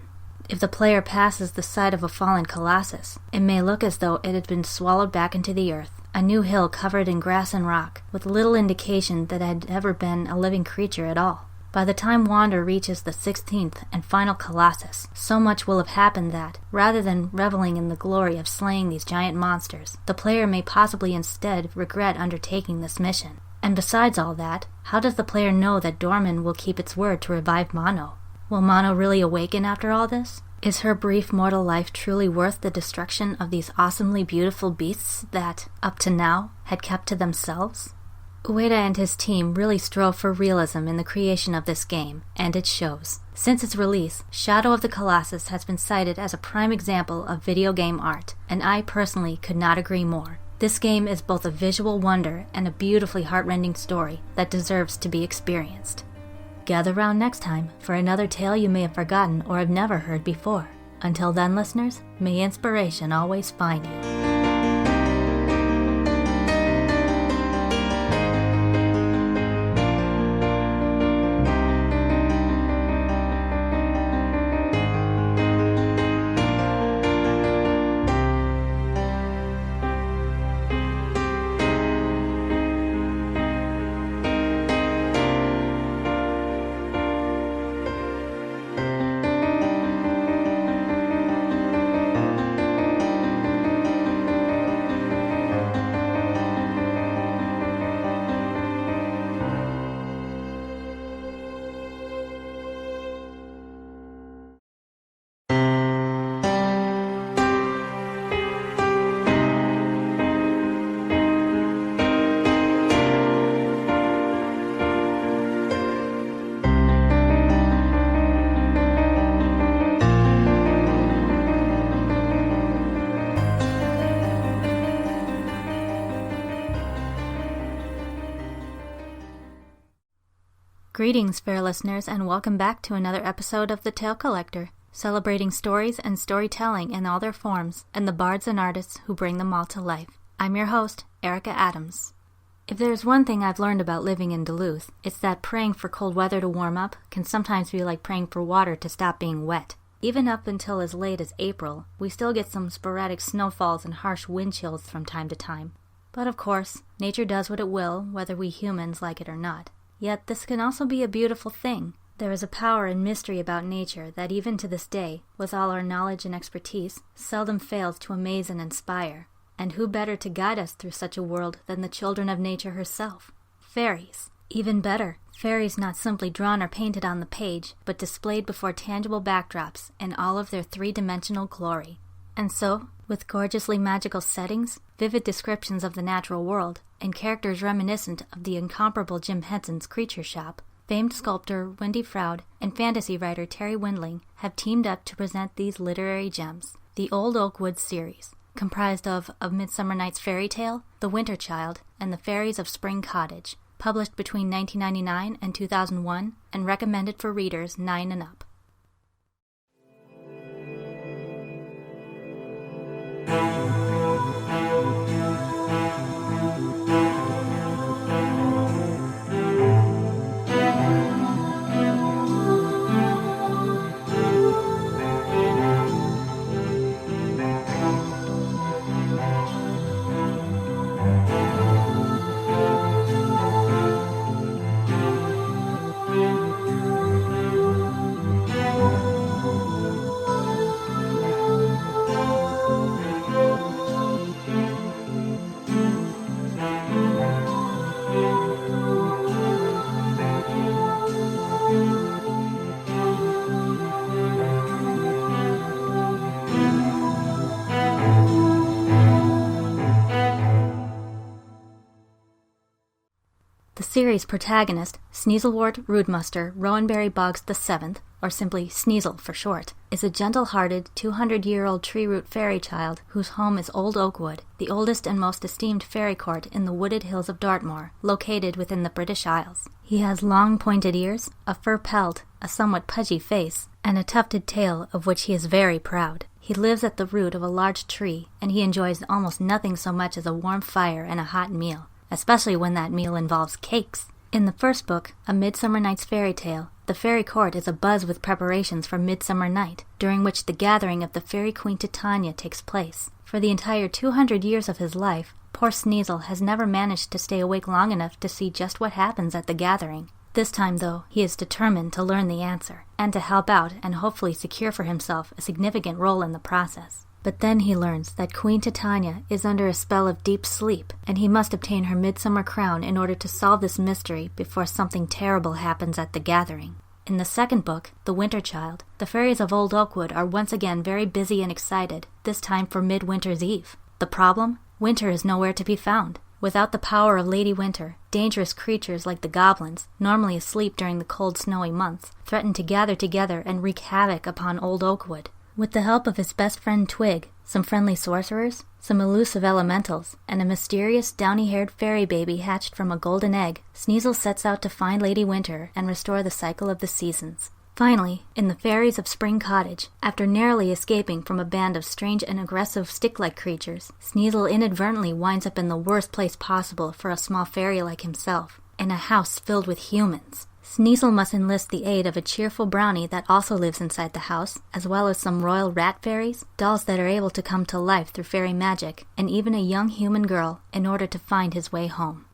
If the player passes the side of a fallen Colossus, it may look as though it had been swallowed back into the earth, a new hill covered in grass and rock, with little indication that it had ever been a living creature at all. By the time Wander reaches the 16th and final Colossus, so much will have happened that, rather than reveling in the glory of slaying these giant monsters, the player may possibly instead regret undertaking this mission. And besides all that, how does the player know that Dorman will keep its word to revive Mono? Will Mono really awaken after all this? Is her brief mortal life truly worth the destruction of these awesomely beautiful beasts that, up to now, had kept to themselves? Ueda and his team really strove for realism in the creation of this game, and it shows. Since its release, Shadow of the Colossus has been cited as a prime example of video game art, and I personally could not agree more. This game is both a visual wonder and a beautifully heartrending story that deserves to be experienced. Gather round next time for another tale you may have forgotten or have never heard before. Until then, listeners, may inspiration always find you. Greetings, fair listeners, and welcome back to another episode of The Tale Collector, celebrating stories and storytelling in all their forms, and the bards and artists who bring them all to life. I'm your host, Erica Adams. If there's one thing I've learned about living in Duluth, it's that praying for cold weather to warm up can sometimes be like praying for water to stop being wet. Even up until as late as April, we still get some sporadic snowfalls and harsh wind chills from time to time. But of course, nature does what it will, whether we humans like it or not. Yet this can also be a beautiful thing. There is a power and mystery about nature that even to this day, with all our knowledge and expertise, seldom fails to amaze and inspire. And who better to guide us through such a world than the children of nature herself? Fairies. Even better, fairies not simply drawn or painted on the page, but displayed before tangible backdrops in all of their three-dimensional glory. And so, with gorgeously magical settings, vivid descriptions of the natural world, and characters reminiscent of the incomparable Jim Henson's Creature Shop, famed sculptor Wendy Froud and fantasy writer Terry Windling have teamed up to present these literary gems, the Old Oak Woods series, comprised of A Midsummer Night's Fairy Tale, The Winter Child, and The Fairies of Spring Cottage, published between 1999 and 2001, and recommended for readers 9 and up. The series protagonist, Sneezelwort Rudmuster Rowanberry Boggs VII, or simply Sneezel for short, is a gentle-hearted, 200-year-old tree-root fairy child whose home is Old Oakwood, the oldest and most esteemed fairy court in the wooded hills of Dartmoor, located within the British Isles. He has long pointed ears, a fur pelt, a somewhat pudgy face, and a tufted tail of which he is very proud. He lives at the root of a large tree, and he enjoys almost nothing so much as a warm fire and a hot meal, especially when that meal involves cakes. In the first book, A Midsummer Night's Fairy Tale, the fairy court is abuzz with preparations for Midsummer Night, during which the gathering of the Fairy Queen Titania takes place. For the entire 200 years of his life, poor Sneezel has never managed to stay awake long enough to see just what happens at the gathering. This time, though, he is determined to learn the answer, and to help out and hopefully secure for himself a significant role in the process. But then he learns that Queen Titania is under a spell of deep sleep, and he must obtain her midsummer crown in order to solve this mystery before something terrible happens at the gathering. In the second book, The Winter Child, the fairies of Old Oakwood are once again very busy and excited, this time for Midwinter's Eve. The problem? Winter is nowhere to be found. Without the power of Lady Winter, dangerous creatures like the goblins, normally asleep during the cold snowy months, threaten to gather together and wreak havoc upon Old Oakwood. With the help of his best friend Twig, some friendly sorcerers, some elusive elementals, and a mysterious downy-haired fairy baby hatched from a golden egg, Sneezel sets out to find Lady Winter and restore the cycle of the seasons. Finally, in the Fairies of Spring Cottage, after narrowly escaping from a band of strange and aggressive stick-like creatures, Sneezel inadvertently winds up in the worst place possible for a small fairy like himself, in a house filled with humans. Sneezel must enlist the aid of a cheerful brownie that also lives inside the house, as well as some royal rat fairies, dolls that are able to come to life through fairy magic, and even a young human girl, in order to find his way home.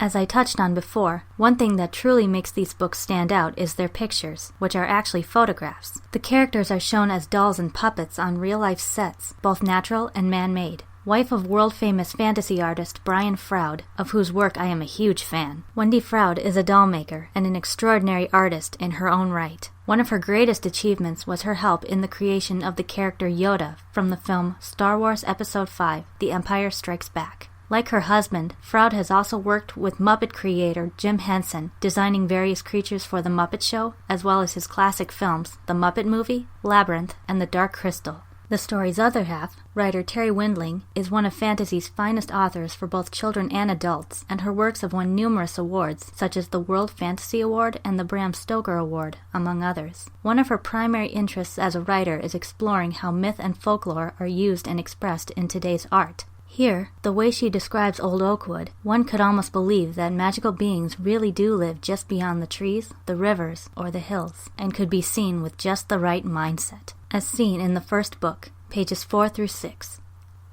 As I touched on before, one thing that truly makes these books stand out is their pictures, which are actually photographs. The characters are shown as dolls and puppets on real-life sets, both natural and man-made. Wife of world-famous fantasy artist Brian Froud, of whose work I am a huge fan. Wendy Froud is a doll maker and an extraordinary artist in her own right. One of her greatest achievements was her help in the creation of the character Yoda from the film Star Wars Episode V, The Empire Strikes Back. Like her husband, Froud has also worked with Muppet creator Jim Henson, designing various creatures for The Muppet Show, as well as his classic films, The Muppet Movie, Labyrinth, and The Dark Crystal. The story's other half, writer Terry Windling, is one of fantasy's finest authors for both children and adults, and her works have won numerous awards, such as the World Fantasy Award and the Bram Stoker Award, among others. One of her primary interests as a writer is exploring how myth and folklore are used and expressed in today's art. Here, the way she describes Old Oakwood, one could almost believe that magical beings really do live just beyond the trees, the rivers, or the hills, and could be seen with just the right mindset, as seen in the first book, pages 4 through 6.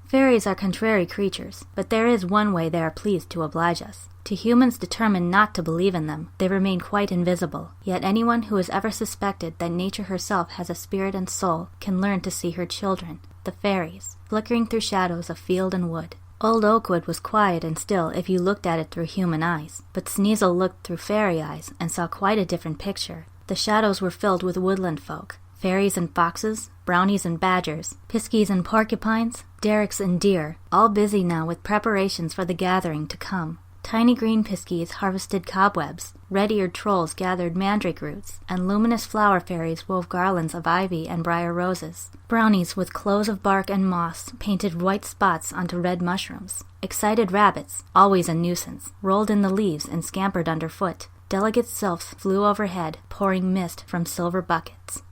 Fairies are contrary creatures, but there is one way they are pleased to oblige us. To humans determined not to believe in them, they remain quite invisible, yet anyone who has ever suspected that nature herself has a spirit and soul can learn to see her children, the fairies, flickering through shadows of field and wood. Old Oakwood was quiet and still if you looked at it through human eyes, but Sneasel looked through fairy eyes and saw quite a different picture. The shadows were filled with woodland folk, fairies and foxes, brownies and badgers, piskies and porcupines, derricks and deer, all busy now with preparations for the gathering to come. Tiny green piskies harvested cobwebs, red-eared trolls gathered mandrake roots, and luminous flower fairies wove garlands of ivy and briar roses. Brownies with clothes of bark and moss painted white spots onto red mushrooms. Excited rabbits, always a nuisance, rolled in the leaves and scampered underfoot. Delicate sylphs flew overhead, pouring mist from silver buckets.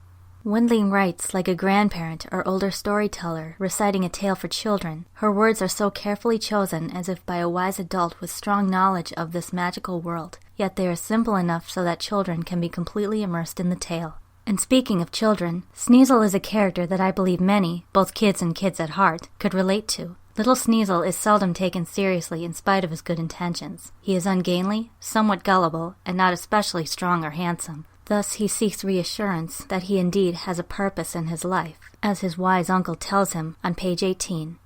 Windling writes like a grandparent or older storyteller reciting a tale for children. Her words are so carefully chosen as if by a wise adult with strong knowledge of this magical world, yet they are simple enough so that children can be completely immersed in the tale. And speaking of children, Sneasel is a character that I believe many, both kids and kids at heart, could relate to. Little Sneasel is seldom taken seriously in spite of his good intentions. He is ungainly, somewhat gullible, and not especially strong or handsome. Thus he seeks reassurance that he indeed has a purpose in his life, as his wise uncle tells him on page 18.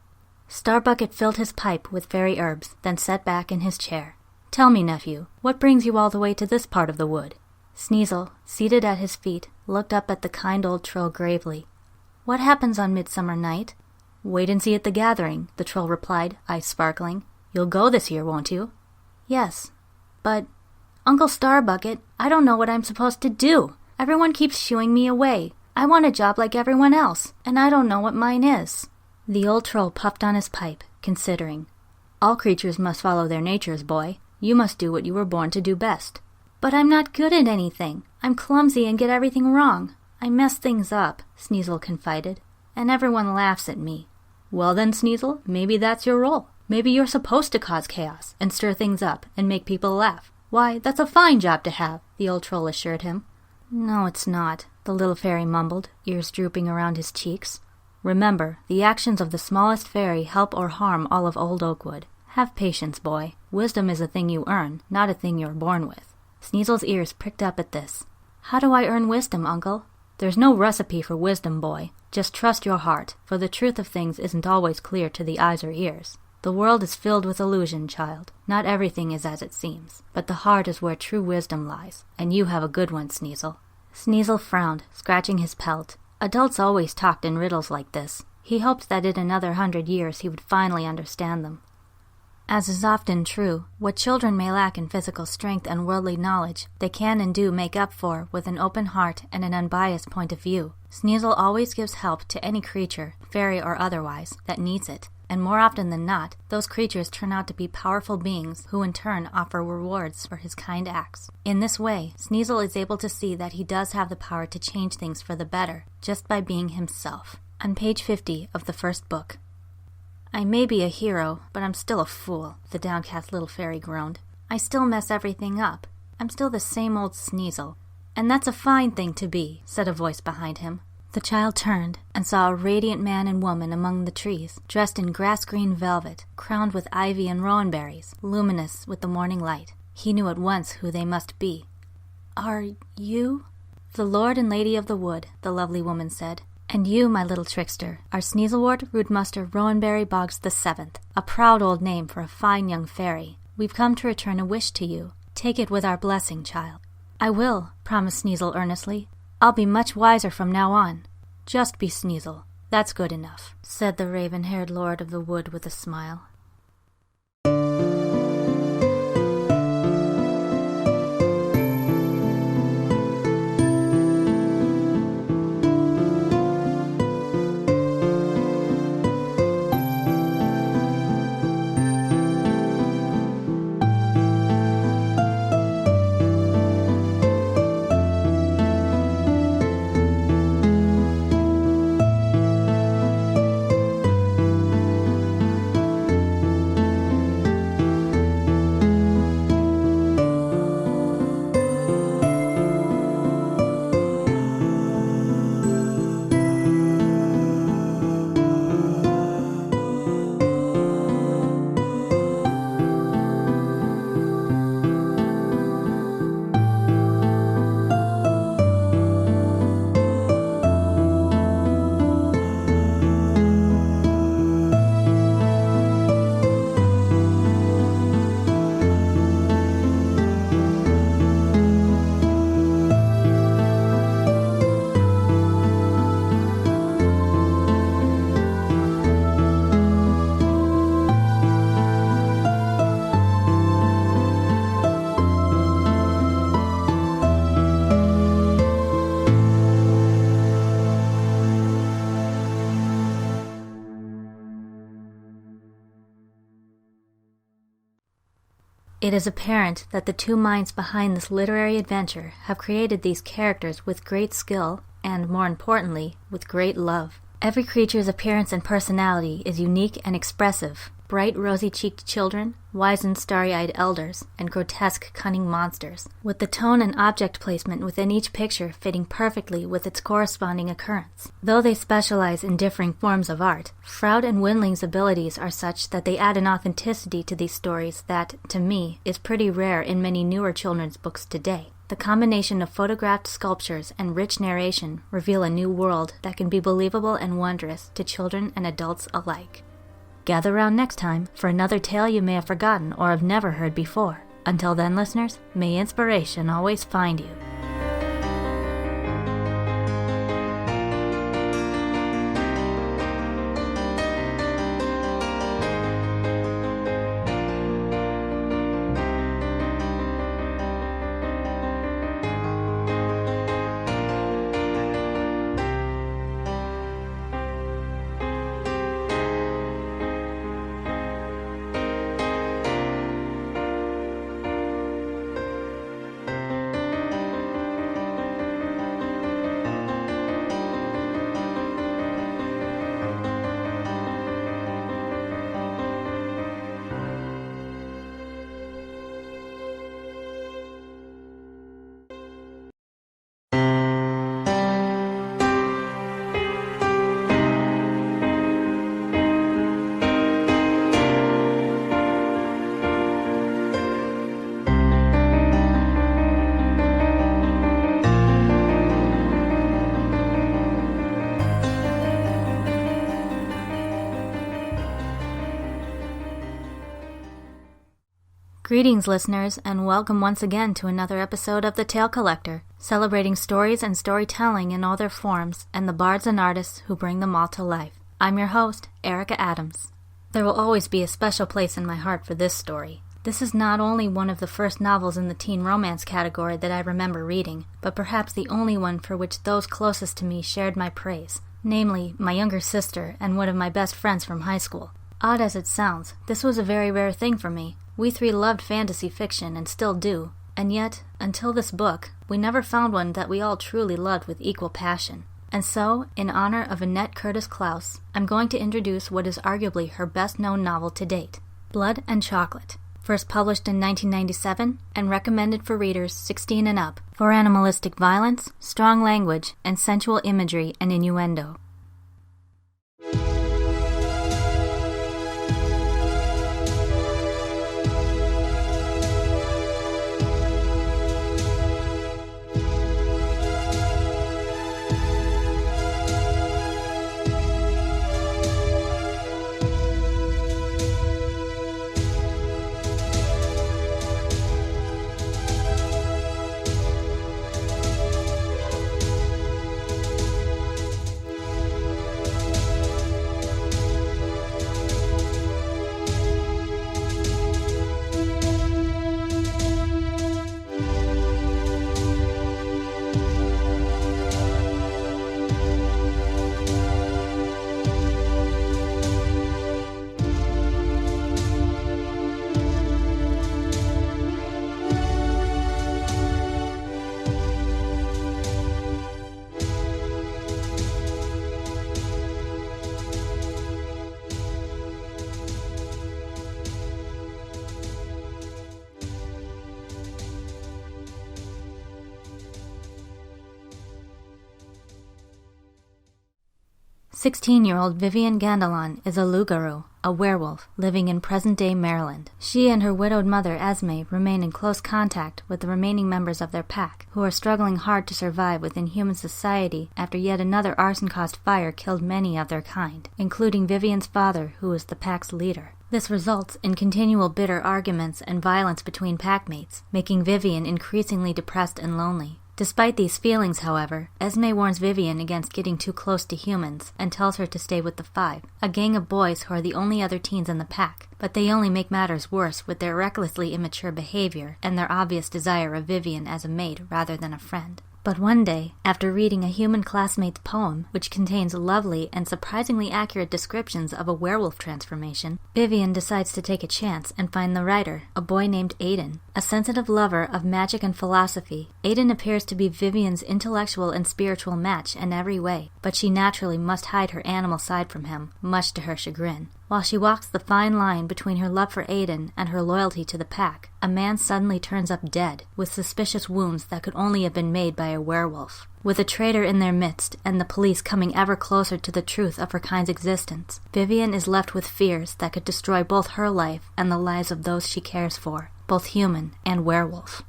Starbucket filled his pipe with fairy herbs, then sat back in his chair. "Tell me, nephew, what brings you all the way to this part of the wood?" Sneasel, seated at his feet, looked up at the kind old troll gravely. "What happens on Midsummer Night?" "Wait and see at the gathering," the troll replied, eyes sparkling. "You'll go this year, won't you?" "Yes, but... Uncle Starbucket, I don't know what I'm supposed to do. Everyone keeps shooing me away. I want a job like everyone else, and I don't know what mine is." The old troll puffed on his pipe, considering. "All creatures must follow their natures, boy. You must do what you were born to do best." "But I'm not good at anything. I'm clumsy and get everything wrong. I mess things up," Sneasel confided, "and everyone laughs at me." "Well then, Sneasel, maybe that's your role. Maybe you're supposed to cause chaos and stir things up and make people laugh. Why, that's a fine job to have," the old troll assured him. "No, it's not," the little fairy mumbled, ears drooping around his cheeks. "Remember, the actions of the smallest fairy help or harm all of Old Oakwood. Have patience, boy. Wisdom is a thing you earn, not a thing you're born with." Sneasel's ears pricked up at this. "How do I earn wisdom, uncle?" "There's no recipe for wisdom, boy. Just trust your heart, for the truth of things isn't always clear to the eyes or ears. The world is filled with illusion, child. Not everything is as it seems, but the heart is where true wisdom lies, and you have a good one, Sneasel." Sneasel frowned, scratching his pelt. Adults always talked in riddles like this. He hoped that in another 100 years he would finally understand them. As is often true, what children may lack in physical strength and worldly knowledge, they can and do make up for with an open heart and an unbiased point of view. Sneasel always gives help to any creature, fairy or otherwise, that needs it. And more often than not, those creatures turn out to be powerful beings who in turn offer rewards for his kind acts. In this way, Sneasel is able to see that he does have the power to change things for the better, just by being himself. On page 50 of the first book. "I may be a hero, but I'm still a fool," the downcast little fairy groaned. "I still mess everything up. I'm still the same old Sneasel." "And that's a fine thing to be," said a voice behind him. The child turned and saw a radiant man and woman among the trees, dressed in grass-green velvet, crowned with ivy and rowan berries, luminous with the morning light. He knew at once who they must be. "Are you?" "The Lord and Lady of the Wood," the lovely woman said. "And you, my little trickster, are Sneezelwort Roodmuster Rowanberry Boggs the Seventh, a proud old name for a fine young fairy. We've come to return a wish to you. Take it with our blessing, child." "I will," promised Sneezel earnestly. "I'll be much wiser from now on." "Just be Sneezel. That's good enough," said the raven-haired Lord of the Wood with a smile. It is apparent that the two minds behind this literary adventure have created these characters with great skill and, more importantly, with great love. Every creature's appearance and personality is unique and expressive. Bright, rosy-cheeked children, wizened, starry-eyed elders, and grotesque, cunning monsters, with the tone and object placement within each picture fitting perfectly with its corresponding occurrence. Though they specialize in differing forms of art, Froud and Windling's abilities are such that they add an authenticity to these stories that, to me, is pretty rare in many newer children's books today. The combination of photographed sculptures and rich narration reveal a new world that can be believable and wondrous to children and adults alike. Gather round next time for another tale you may have forgotten or have never heard before. Until then, listeners, may inspiration always find you. Greetings, listeners, and welcome once again to another episode of The Tale Collector, celebrating stories and storytelling in all their forms, and the bards and artists who bring them all to life. I'm your host, Erica Adams. There will always be a special place in my heart for this story. This is not only one of the first novels in the teen romance category that I remember reading, but perhaps the only one for which those closest to me shared my praise, namely, my younger sister and one of my best friends from high school. Odd as it sounds, this was a very rare thing for me. We three loved fantasy fiction and still do, and yet, until this book, we never found one that we all truly loved with equal passion. And so, in honor of Annette Curtis Klause, I'm going to introduce what is arguably her best-known novel to date, Blood and Chocolate. first published in 1997 and recommended for readers 16 and up for animalistic violence, strong language, and sensual imagery and innuendo. "16-year-old Vivian Gandelon is a loup-garou, a werewolf, living in present-day Maryland. She and her widowed mother Esme remain in close contact with the remaining members of their pack, who are struggling hard to survive within human society after yet another arson-caused fire killed many of their kind, including Vivian's father, who is the pack's leader. This results in continual bitter arguments and violence between packmates, making Vivian increasingly depressed and lonely. Despite these feelings, however, Esme warns Vivian against getting too close to humans and tells her to stay with the Five, a gang of boys who are the only other teens in the pack, but they only make matters worse with their recklessly immature behavior and their obvious desire of Vivian as a mate rather than a friend. But one day, after reading a human classmate's poem, which contains lovely and surprisingly accurate descriptions of a werewolf transformation, Vivian decides to take a chance and find the writer, a boy named Aiden. A sensitive lover of magic and philosophy, Aiden appears to be Vivian's intellectual and spiritual match in every way, but she naturally must hide her animal side from him, much to her chagrin. While she walks the fine line between her love for Aiden and her loyalty to the pack, a man suddenly turns up dead, with suspicious wounds that could only have been made by a werewolf. With a traitor in their midst, and the police coming ever closer to the truth of her kind's existence, Vivian is left with fears that could destroy both her life and the lives of those she cares for, both human and werewolf.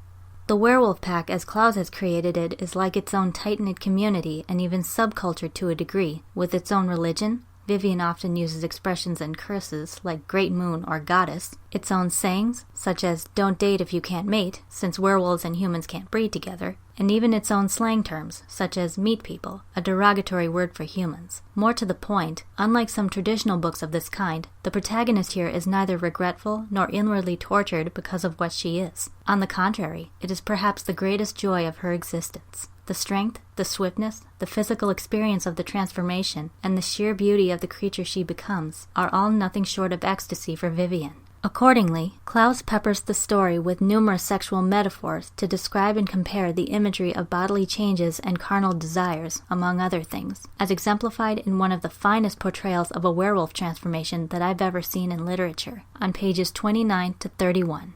The werewolf pack, as Cloud has created it, is like its own tight-knit community and even subculture to a degree, with its own religion. Vivian often uses expressions and curses like Great Moon or Goddess, its own sayings, such as don't date if you can't mate, since werewolves and humans can't breed together, and even its own slang terms, such as meat people, a derogatory word for humans. More to the point, unlike some traditional books of this kind, the protagonist here is neither regretful nor inwardly tortured because of what she is. On the contrary, it is perhaps the greatest joy of her existence. The strength, the swiftness, the physical experience of the transformation, and the sheer beauty of the creature she becomes are all nothing short of ecstasy for Vivian. Accordingly, Klaus peppers the story with numerous sexual metaphors to describe and compare the imagery of bodily changes and carnal desires, among other things, as exemplified in one of the finest portrayals of a werewolf transformation that I've ever seen in literature, on pages 29 to 31.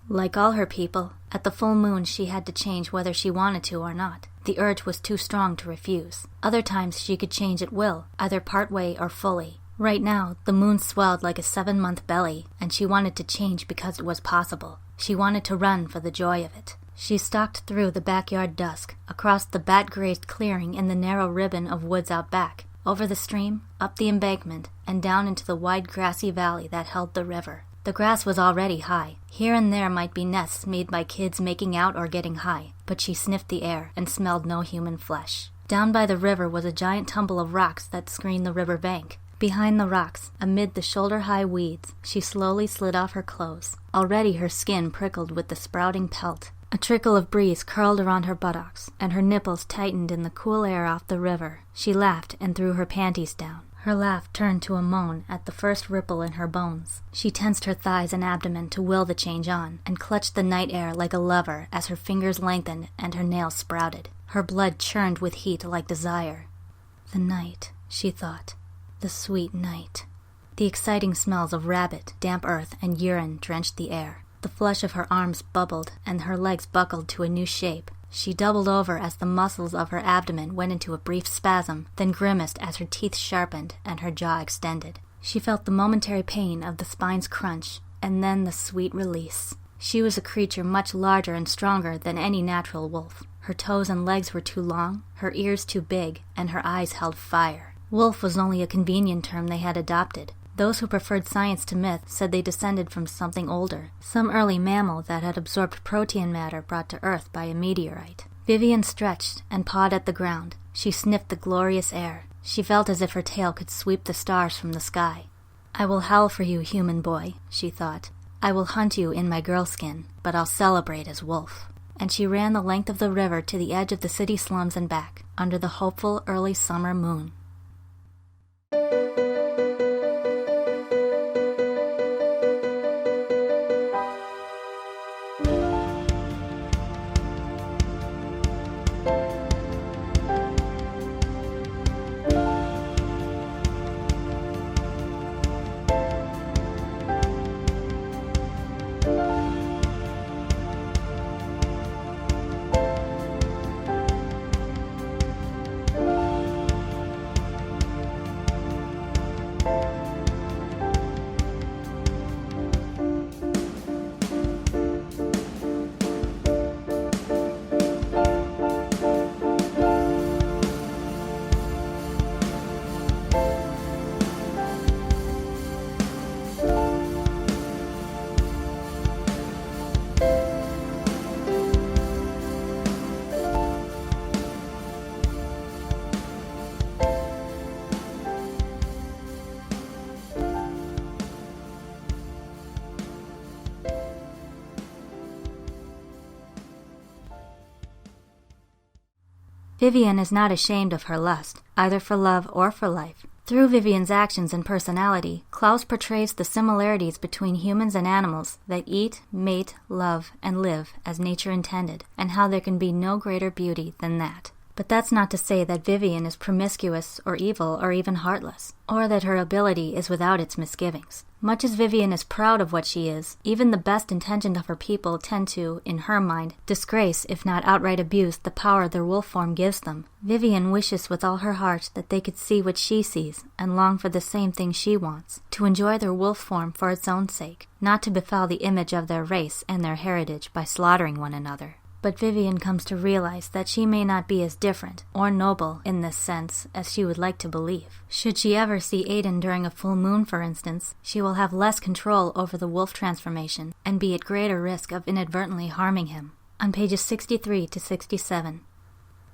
Like all her people, at the full moon she had to change whether she wanted to or not. The urge was too strong to refuse. Other times she could change at will, either part way or fully. Right now, the moon swelled like a 7-month belly, and she wanted to change because it was possible. She wanted to run for the joy of it. She stalked through the backyard dusk, across the bat-grazed clearing in the narrow ribbon of woods out back, over the stream, up the embankment, and down into the wide grassy valley that held the river. The grass was already high. Here and there might be nests made by kids making out or getting high, but she sniffed the air and smelled no human flesh. Down by the river was a giant tumble of rocks that screened the river bank. Behind the rocks, amid the shoulder-high weeds, she slowly slid off her clothes. Already her skin prickled with the sprouting pelt. A trickle of breeze curled around her buttocks, and her nipples tightened in the cool air off the river. She laughed and threw her panties down. Her laugh turned to a moan at the first ripple in her bones. She tensed her thighs and abdomen to will the change on, and clutched the night air like a lover as her fingers lengthened and her nails sprouted. Her blood churned with heat like desire. The night, she thought. The sweet night. The exciting smells of rabbit, damp earth, and urine drenched the air. The flesh of her arms bubbled, and her legs buckled to a new shape. She doubled over as the muscles of her abdomen went into a brief spasm, then grimaced as her teeth sharpened and her jaw extended. She felt the momentary pain of the spine's crunch, and then the sweet release. She was a creature much larger and stronger than any natural wolf. Her toes and legs were too long, her ears too big, and her eyes held fire. Wolf was only a convenient term they had adopted. Those who preferred science to myth said they descended from something older, some early mammal that had absorbed protein matter brought to Earth by a meteorite. Vivian stretched and pawed at the ground. She sniffed the glorious air. She felt as if her tail could sweep the stars from the sky. "I will howl for you, human boy," she thought. "I will hunt you in my girl skin, but I'll celebrate as wolf." And she ran the length of the river to the edge of the city slums and back, under the hopeful early summer moon. Vivian is not ashamed of her lust, either for love or for life. Through Vivian's actions and personality, Klaus portrays the similarities between humans and animals that eat, mate, love, and live as nature intended, and how there can be no greater beauty than that. But that's not to say that Vivian is promiscuous or evil or even heartless, or that her ability is without its misgivings. Much as Vivian is proud of what she is, even the best intentioned of her people tend to, in her mind, disgrace, if not outright abuse, the power their wolf form gives them. Vivian wishes with all her heart that they could see what she sees, and long for the same thing she wants, to enjoy their wolf form for its own sake, not to befoul the image of their race and their heritage by slaughtering one another. But Vivian comes to realize that she may not be as different or noble in this sense as she would like to believe. Should she ever see Aiden during a full moon, for instance, she will have less control over the wolf transformation and be at greater risk of inadvertently harming him. On pages 63 to 67.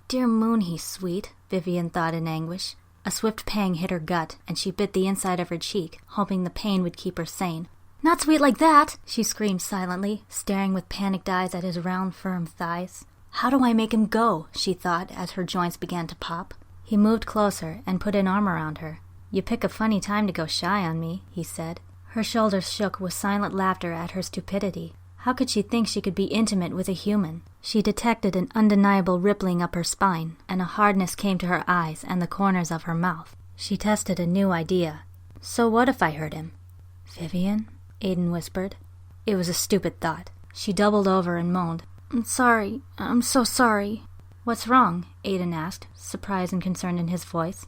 "Dear moon, he's sweet," Vivian thought in anguish. A swift pang hit her gut, and she bit the inside of her cheek, hoping the pain would keep her sane. "Not sweet like that!" she screamed silently, staring with panicked eyes at his round, firm thighs. "How do I make him go?" she thought as her joints began to pop. He moved closer and put an arm around her. "You pick a funny time to go shy on me," he said. Her shoulders shook with silent laughter at her stupidity. How could she think she could be intimate with a human? She detected an undeniable rippling up her spine, and a hardness came to her eyes and the corners of her mouth. She tested a new idea. "So what if I hurt him?" "Vivian?" Aiden whispered. It was a stupid thought. She doubled over and moaned. "I'm sorry. I'm so sorry." "What's wrong?" Aiden asked, surprise and concern in his voice.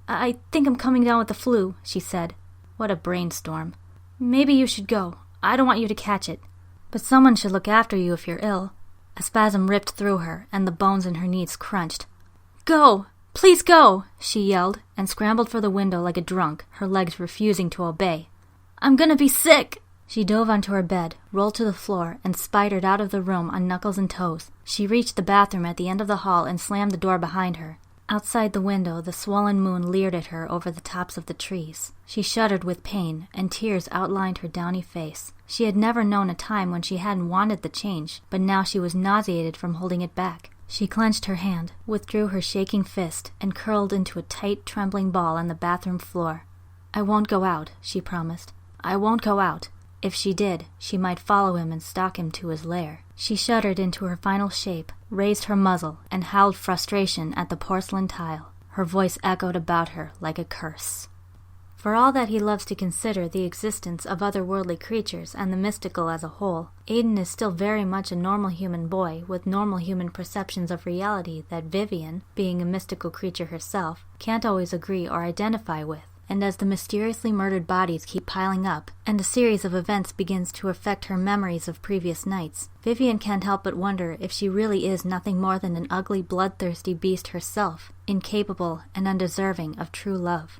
I think I'm coming down with the flu," she said. What a brainstorm. "Maybe you should go. I don't want you to catch it. But someone should look after you if you're ill." A spasm ripped through her, and the bones in her knees crunched. "Go! Please go!" she yelled, and scrambled for the window like a drunk, her legs refusing to obey. "I'm gonna be sick!" She dove onto her bed, rolled to the floor, and spidered out of the room on knuckles and toes. She reached the bathroom at the end of the hall and slammed the door behind her. Outside the window, the swollen moon leered at her over the tops of the trees. She shuddered with pain, and tears outlined her downy face. She had never known a time when she hadn't wanted the change, but now she was nauseated from holding it back. She clenched her hand, withdrew her shaking fist, and curled into a tight, trembling ball on the bathroom floor. "I won't go out," she promised. "I won't go out." If she did, she might follow him and stalk him to his lair. She shuddered into her final shape, raised her muzzle, and howled frustration at the porcelain tile. Her voice echoed about her like a curse. For all that he loves to consider the existence of otherworldly creatures and the mystical as a whole, Aiden is still very much a normal human boy with normal human perceptions of reality that Vivian, being a mystical creature herself, can't always agree or identify with. And as the mysteriously murdered bodies keep piling up, and a series of events begins to affect her memories of previous nights, Vivian can't help but wonder if she really is nothing more than an ugly, bloodthirsty beast herself, incapable and undeserving of true love.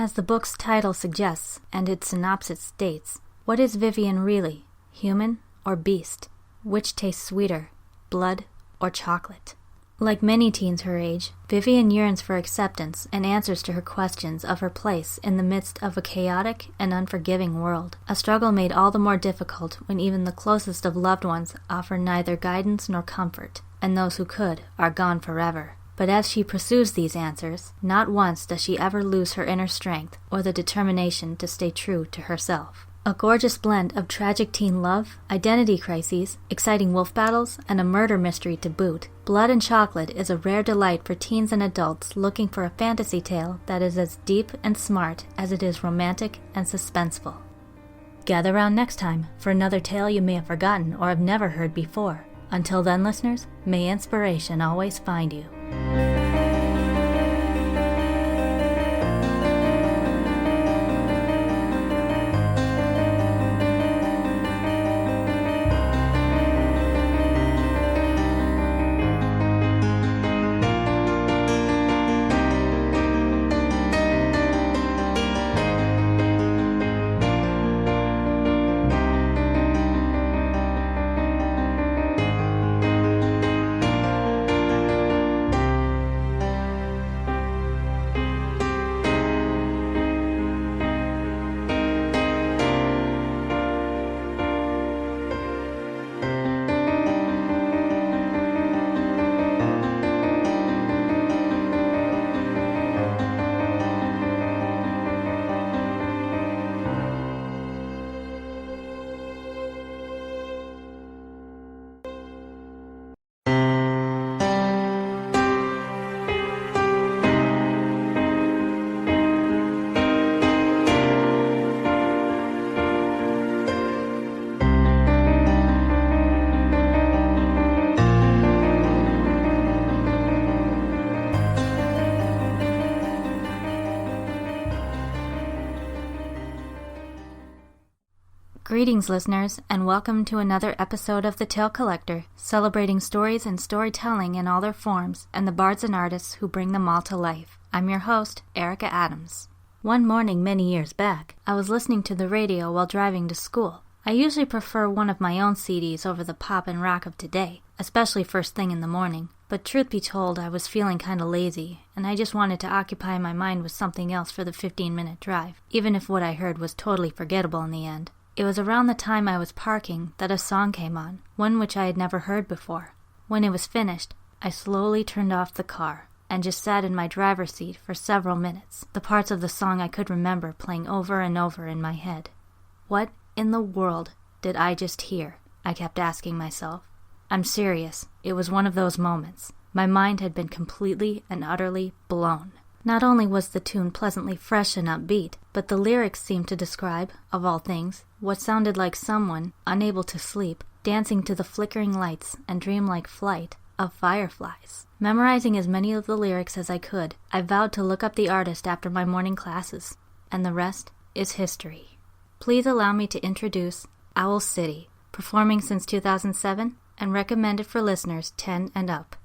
As the book's title suggests, and its synopsis states, what is Vivian really, human or beast? Which tastes sweeter, blood or chocolate? Like many teens her age, Vivian yearns for acceptance and answers to her questions of her place in the midst of a chaotic and unforgiving world, a struggle made all the more difficult when even the closest of loved ones offer neither guidance nor comfort, and those who could are gone forever. But as she pursues these answers, not once does she ever lose her inner strength or the determination to stay true to herself. A gorgeous blend of tragic teen love, identity crises, exciting wolf battles, and a murder mystery to boot, Blood and Chocolate is a rare delight for teens and adults looking for a fantasy tale that is as deep and smart as it is romantic and suspenseful. Gather round next time for another tale you may have forgotten or have never heard before. Until then, listeners, may inspiration always find you. Greetings, listeners, and welcome to another episode of The Tale Collector, celebrating stories and storytelling in all their forms, and the bards and artists who bring them all to life. I'm your host, Erica Adams. One morning many years back, I was listening to the radio while driving to school. I usually prefer one of my own CDs over the pop and rock of today, especially first thing in the morning. But truth be told, I was feeling kinda lazy, and I just wanted to occupy my mind with something else for the 15-minute drive, even if what I heard was totally forgettable in the end. It was around the time I was parking that a song came on, one which I had never heard before. When it was finished, I slowly turned off the car and just sat in my driver's seat for several minutes, the parts of the song I could remember playing over and over in my head. What in the world did I just hear? I kept asking myself. I'm serious, it was one of those moments. My mind had been completely and utterly blown. Not only was the tune pleasantly fresh and upbeat, but the lyrics seemed to describe, of all things, what sounded like someone, unable to sleep, dancing to the flickering lights and dreamlike flight of fireflies. Memorizing as many of the lyrics as I could, I vowed to look up the artist after my morning classes, and the rest is history. Please allow me to introduce Owl City, performing since 2007 and recommended for listeners 10 and up.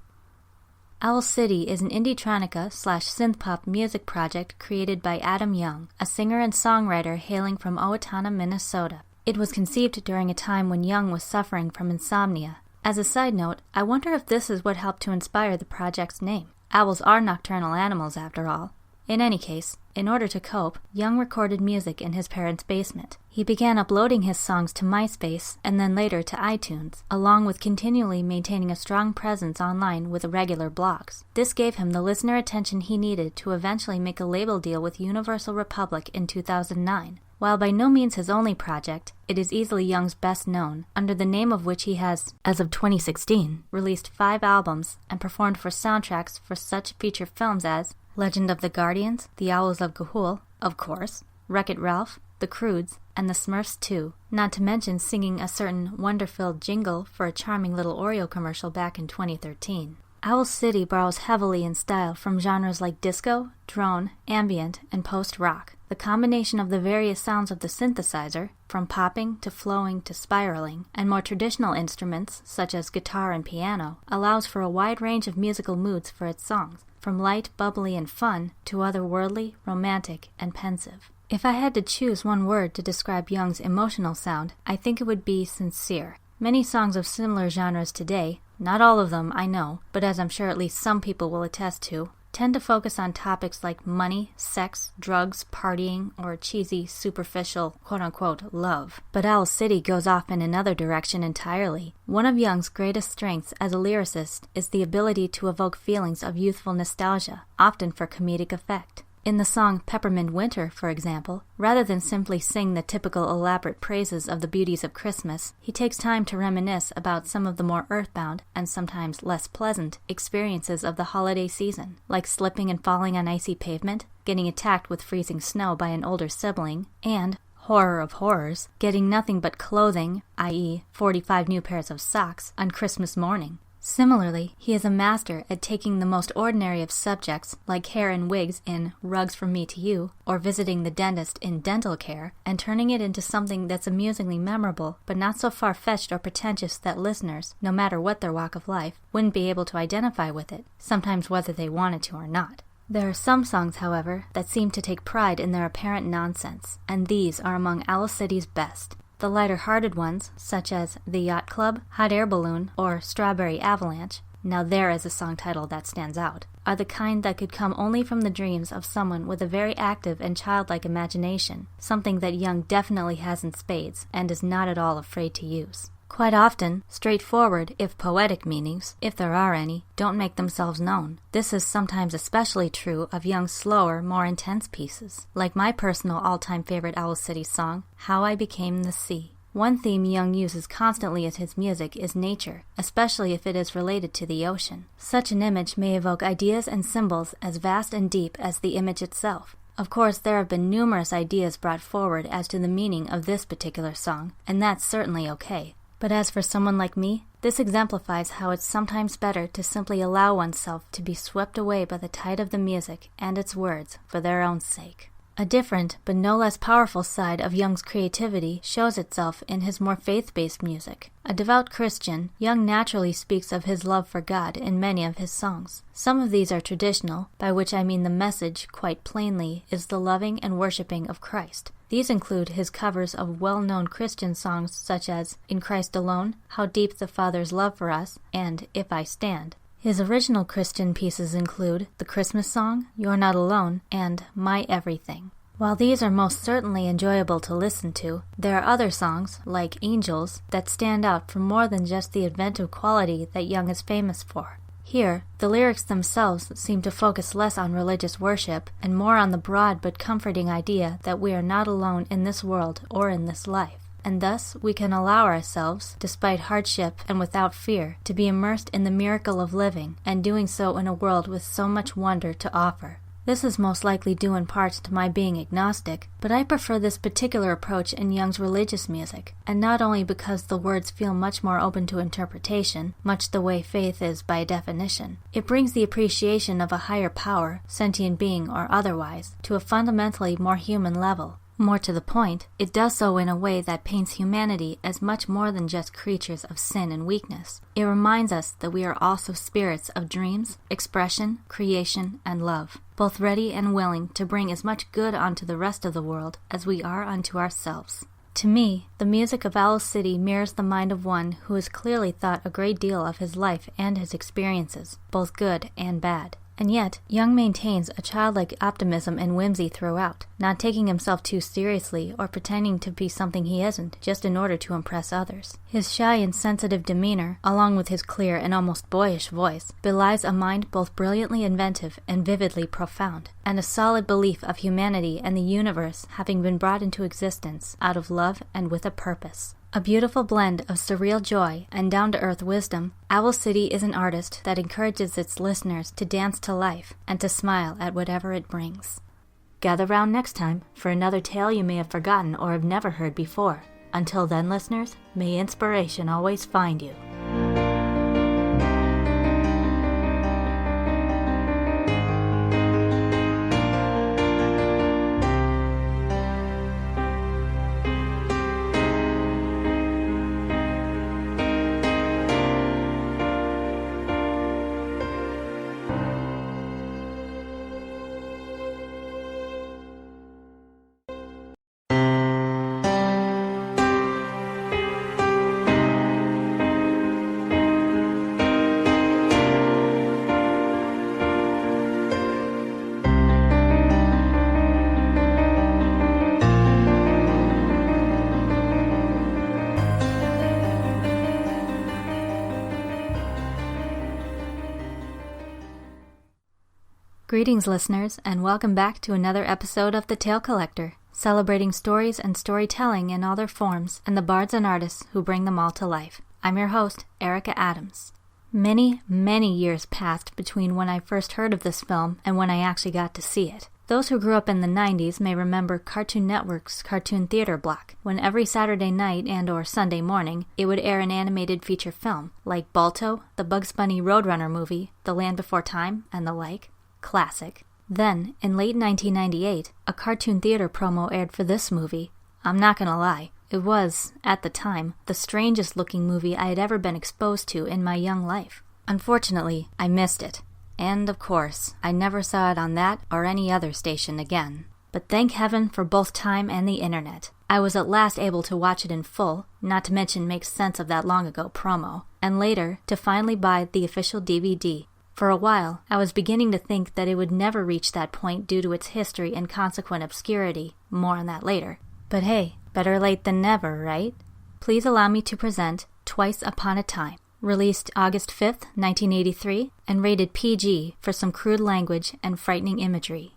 Owl City is an indie-tronica/synth-pop music project created by Adam Young, a singer and songwriter hailing from Owatonna, Minnesota. It was conceived during a time when Young was suffering from insomnia. As a side note, I wonder if this is what helped to inspire the project's name. Owls are nocturnal animals, after all. In any case, in order to cope, Young recorded music in his parents' basement. He began uploading his songs to MySpace and then later to iTunes, along with continually maintaining a strong presence online with regular blogs. This gave him the listener attention he needed to eventually make a label deal with Universal Republic in 2009. While by no means his only project, it is easily Young's best known, under the name of which he has, as of 2016, released 5 albums and performed for soundtracks for such feature films as Legend of the Guardians, The Owls of Ga'Hoole, of course, Wreck-It Ralph, The Croods, and The Smurfs 2, not to mention singing a certain wonder-filled jingle for a charming little Oreo commercial back in 2013. Owl City borrows heavily in style from genres like disco, drone, ambient, and post-rock. The combination of the various sounds of the synthesizer, from popping to flowing to spiraling, and more traditional instruments such as guitar and piano, allows for a wide range of musical moods for its songs, from light, bubbly, and fun to otherworldly, romantic, and pensive. If I had to choose one word to describe Young's emotional sound, I think it would be sincere. Many songs of similar genres today, not all of them, I know, but as I'm sure at least some people will attest to, tend to focus on topics like money, sex, drugs, partying, or cheesy, superficial, quote-unquote, love. But Owl City goes off in another direction entirely. One of Young's greatest strengths as a lyricist is the ability to evoke feelings of youthful nostalgia, often for comedic effect. In the song Peppermint Winter, for example, rather than simply sing the typical elaborate praises of the beauties of Christmas, he takes time to reminisce about some of the more earthbound, and sometimes less pleasant, experiences of the holiday season, like slipping and falling on icy pavement, getting attacked with freezing snow by an older sibling, and, horror of horrors, getting nothing but clothing, i.e., 45 new pairs of socks, on Christmas morning. Similarly, he is a master at taking the most ordinary of subjects, like hair and wigs in Rugs From Me to You, or visiting the dentist in Dental Care, and turning it into something that's amusingly memorable, but not so far-fetched or pretentious that listeners, no matter what their walk of life, wouldn't be able to identify with it, sometimes whether they wanted to or not. There are some songs, however, that seem to take pride in their apparent nonsense, and these are among Owl City's best. The lighter-hearted ones, such as The Yacht Club, Hot Air Balloon, or Strawberry Avalanche, now there is a song title that stands out, are the kind that could come only from the dreams of someone with a very active and childlike imagination, something that Young definitely has in spades and is not at all afraid to use. Quite often, straightforward, if poetic meanings, if there are any, don't make themselves known. This is sometimes especially true of Young's slower, more intense pieces, like my personal all-time favorite Owl City song, How I Became the Sea. One theme Young uses constantly in his music is nature, especially if it is related to the ocean. Such an image may evoke ideas and symbols as vast and deep as the image itself. Of course, there have been numerous ideas brought forward as to the meaning of this particular song, and that's certainly okay. But as for someone like me, this exemplifies how it's sometimes better to simply allow oneself to be swept away by the tide of the music and its words for their own sake. A different, but no less powerful side of Young's creativity shows itself in his more faith-based music. A devout Christian, Young naturally speaks of his love for God in many of his songs. Some of these are traditional, by which I mean the message, quite plainly, is the loving and worshiping of Christ. These include his covers of well-known Christian songs such as In Christ Alone, How Deep the Father's Love for Us, and If I Stand. His original Christian pieces include the Christmas song, You're Not Alone, and My Everything. While these are most certainly enjoyable to listen to, there are other songs, like Angels, that stand out for more than just the inventive quality that Young is famous for. Here, the lyrics themselves seem to focus less on religious worship and more on the broad but comforting idea that we are not alone in this world or in this life. And thus we can allow ourselves, despite hardship and without fear, to be immersed in the miracle of living, and doing so in a world with so much wonder to offer. This is most likely due in part to my being agnostic, but I prefer this particular approach in Young's religious music, and not only because the words feel much more open to interpretation, much the way faith is by definition. It brings the appreciation of a higher power, sentient being or otherwise, to a fundamentally more human level. More to the point, it does so in a way that paints humanity as much more than just creatures of sin and weakness. It reminds us that we are also spirits of dreams, expression, creation, and love, both ready and willing to bring as much good onto the rest of the world as we are unto ourselves. To me, the music of Owl City mirrors the mind of one who has clearly thought a great deal of his life and his experiences, both good and bad. And yet, Young maintains a childlike optimism and whimsy throughout, not taking himself too seriously or pretending to be something he isn't, just in order to impress others. His shy and sensitive demeanor, along with his clear and almost boyish voice, belies a mind both brilliantly inventive and vividly profound, and a solid belief of humanity and the universe having been brought into existence out of love and with a purpose. A beautiful blend of surreal joy and down-to-earth wisdom, Owl City is an artist that encourages its listeners to dance to life and to smile at whatever it brings. Gather round next time for another tale you may have forgotten or have never heard before. Until then, listeners, may inspiration always find you. Greetings, listeners, and welcome back to another episode of The Tale Collector, celebrating stories and storytelling in all their forms and the bards and artists who bring them all to life. I'm your host, Erica Adams. Many, many years passed between when I first heard of this film and when I actually got to see it. Those who grew up in the 90s may remember Cartoon Network's Cartoon Theater block, when every Saturday night and or Sunday morning it would air an animated feature film, like Balto, the Bugs Bunny Roadrunner movie, The Land Before Time, and the like. Classic. Then, in late 1998, a Cartoon Theater promo aired for this movie. I'm not gonna lie, it was, at the time, the strangest looking movie I had ever been exposed to in my young life. Unfortunately, I missed it. And, of course, I never saw it on that or any other station again. But thank heaven for both time and the internet. I was at last able to watch it in full, not to mention make sense of that long ago promo, and later to finally buy the official DVD. For a while, I was beginning to think that it would never reach that point due to its history and consequent obscurity. More on that later. But hey, better late than never, right? Please allow me to present Twice Upon a Time, released August 5th, 1983, and rated PG for some crude language and frightening imagery.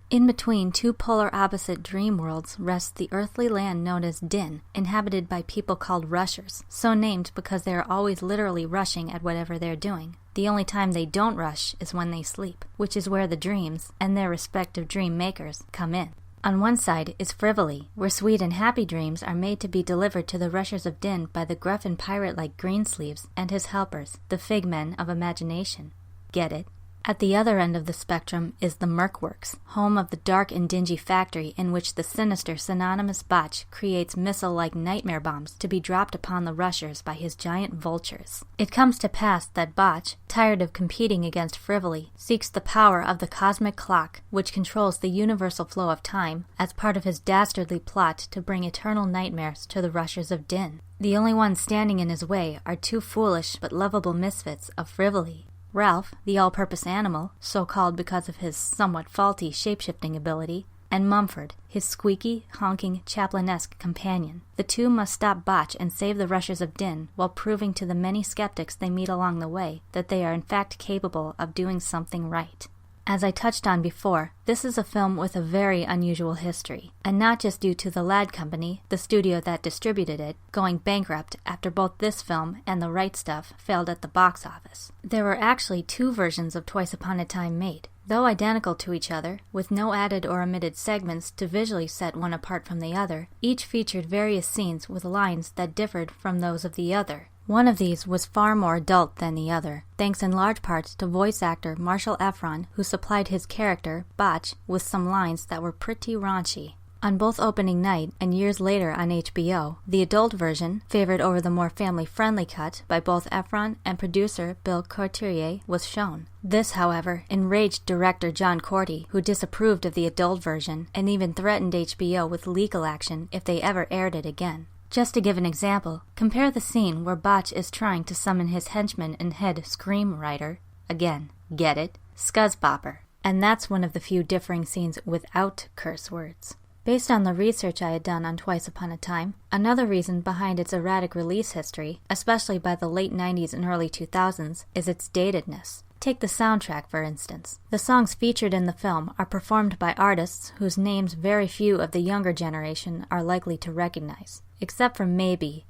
In between two polar opposite dream worlds rests the earthly land known as Din, inhabited by people called rushers, so named because they are always literally rushing at whatever they're doing. The only time they don't rush is when they sleep, which is where the dreams, and their respective dream makers, come in. On one side is Frivolity, where sweet and happy dreams are made to be delivered to the rushers of din by the gruff and pirate-like Greensleeves and his helpers, the figmen of imagination. Get it? At the other end of the spectrum is the Mercworks, home of the dark and dingy factory in which the sinister synonymous Botch creates missile-like nightmare bombs to be dropped upon the rushers by his giant vultures. It comes to pass that Botch, tired of competing against Frivolity, seeks the power of the cosmic clock, which controls the universal flow of time, as part of his dastardly plot to bring eternal nightmares to the rushers of din. The only ones standing in his way are two foolish but lovable misfits of Frivolity. Ralph, the all-purpose animal, so called because of his somewhat faulty shape-shifting ability, and Mumford, his squeaky, honking, Chaplin-esque companion. The two must stop Botch and save the rushers of din, while proving to the many skeptics they meet along the way that they are in fact capable of doing something right. As I touched on before, this is a film with a very unusual history, and not just due to the Ladd Company, the studio that distributed it, going bankrupt after both this film and The Right Stuff failed at the box office. There were actually two versions of Twice Upon a Time made, though identical to each other, with no added or omitted segments to visually set one apart from the other. Each featured various scenes with lines that differed from those of the other. One of these was far more adult than the other, thanks in large parts to voice actor Marshall Efron, who supplied his character, Botch, with some lines that were pretty raunchy. On both opening night and years later on HBO, the adult version, favored over the more family-friendly cut by both Efron and producer Bill Courtier, was shown. This, however, enraged director John Corty, who disapproved of the adult version and even threatened HBO with legal action if they ever aired it again. Just to give an example, compare the scene where Botch is trying to summon his henchman and head screamwriter, again, get it, Scuzzbopper, and that's one of the few differing scenes without curse words. Based on the research I had done on Twice Upon a Time, another reason behind its erratic release history, especially by the late 90s and early 2000s, is its datedness. Take the soundtrack, for instance. The songs featured in the film are performed by artists whose names very few of the younger generation are likely to recognize, except for maybe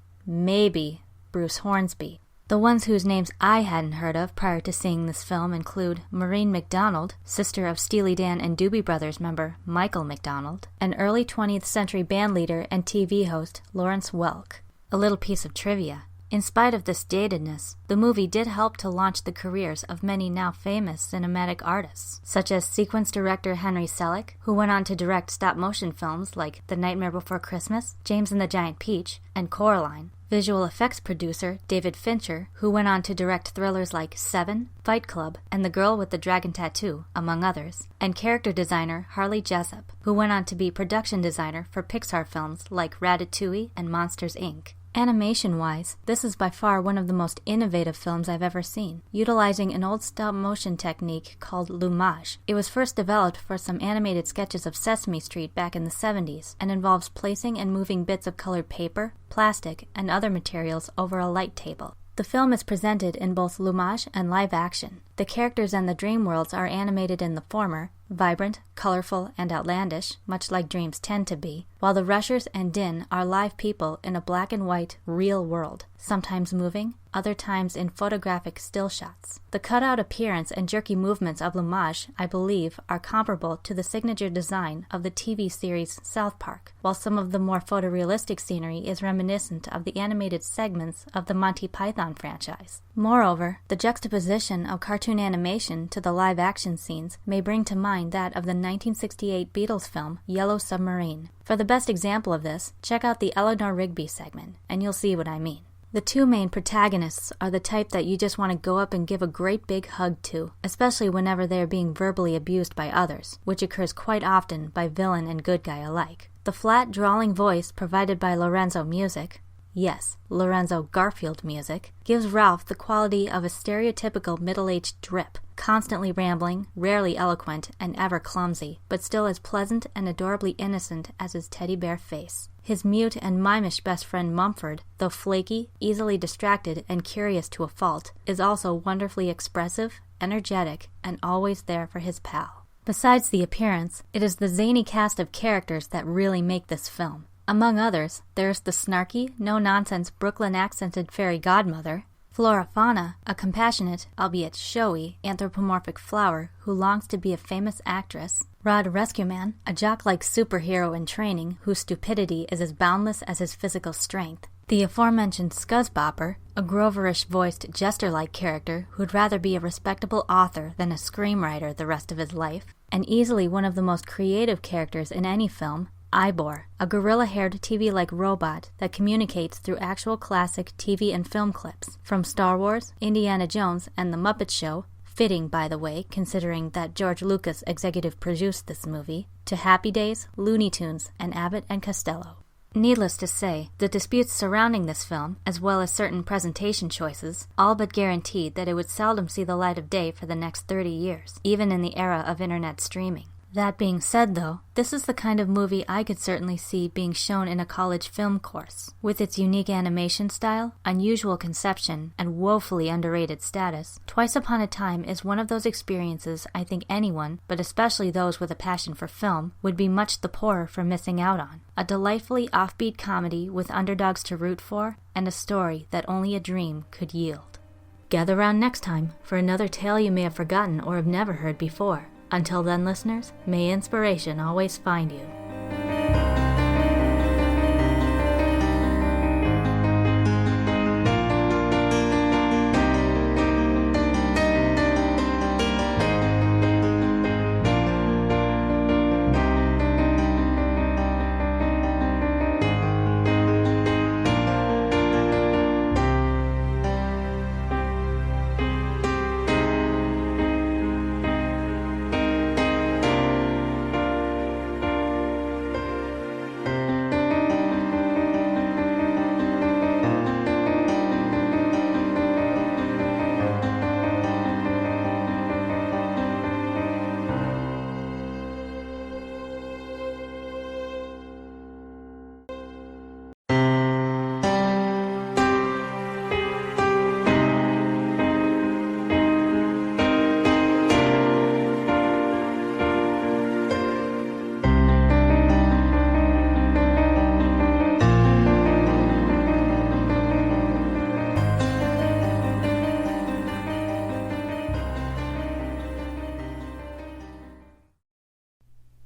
Bruce Hornsby. The ones whose names I hadn't heard of prior to seeing this film include Maureen McDonald, sister of Steely Dan and Doobie Brothers member Michael McDonald, and early 20th century bandleader and TV host Lawrence Welk. A little piece of trivia. In spite of this datedness, the movie did help to launch the careers of many now famous cinematic artists, such as sequence director Henry Selick, who went on to direct stop-motion films like The Nightmare Before Christmas, James and the Giant Peach, and Coraline, visual effects producer David Fincher, who went on to direct thrillers like Seven, Fight Club, and The Girl with the Dragon Tattoo, among others, and character designer Harley Jessup, who went on to be production designer for Pixar films like Ratatouille and Monsters, Inc. Animation-wise, this is by far one of the most innovative films I've ever seen, utilizing an old stop-motion technique called lumage. It was first developed for some animated sketches of Sesame Street back in the 70s, and involves placing and moving bits of colored paper, plastic, and other materials over a light table. The film is presented in both lumage and live action. The characters and the dream worlds are animated in the former, vibrant, colorful, and outlandish, much like dreams tend to be, while the rushers and din are live people in a black and white, real world, sometimes moving, other times in photographic still shots. The cutout appearance and jerky movements of lumage, I believe, are comparable to the signature design of the TV series South Park, while some of the more photorealistic scenery is reminiscent of the animated segments of the Monty Python franchise. Moreover, the juxtaposition of cartoon animation to the live-action scenes may bring to mind that of the 1968 Beatles film Yellow Submarine. For the best example of this, check out the Eleanor Rigby segment, and you'll see what I mean. The two main protagonists are the type that you just want to go up and give a great big hug to, especially whenever they are being verbally abused by others, which occurs quite often by villain and good guy alike. The flat, drawling voice provided by Lorenzo Music, yes, Lorenzo Garfield Music, gives Ralph the quality of a stereotypical middle-aged drip, constantly rambling, rarely eloquent, and ever clumsy, but still as pleasant and adorably innocent as his teddy bear face. His mute and mimish best friend Mumford, though flaky, easily distracted, and curious to a fault, is also wonderfully expressive, energetic, and always there for his pal. Besides the appearance, it is the zany cast of characters that really make this film. Among others, there's the snarky, no-nonsense Brooklyn-accented fairy godmother, Flora-Fauna, a compassionate, albeit showy, anthropomorphic flower who longs to be a famous actress. Rod Rescueman, a jock-like superhero in training whose stupidity is as boundless as his physical strength. The aforementioned Scuzzbopper, a Groverish-voiced jester-like character who'd rather be a respectable author than a screenwriter the rest of his life. And easily one of the most creative characters in any film, Ivor, a gorilla-haired TV-like robot that communicates through actual classic TV and film clips, from Star Wars, Indiana Jones, and The Muppet Show, fitting, by the way, considering that George Lucas executive produced this movie, to Happy Days, Looney Tunes, and Abbott and Costello. Needless to say, the disputes surrounding this film, as well as certain presentation choices, all but guaranteed that it would seldom see the light of day for the next 30 years, even in the era of internet streaming. That being said, though, this is the kind of movie I could certainly see being shown in a college film course. With its unique animation style, unusual conception, and woefully underrated status, Twice Upon a Time is one of those experiences I think anyone, but especially those with a passion for film, would be much the poorer for missing out on. A delightfully offbeat comedy with underdogs to root for, and a story that only a dream could yield. Gather round next time for another tale you may have forgotten or have never heard before. Until then, listeners, may inspiration always find you.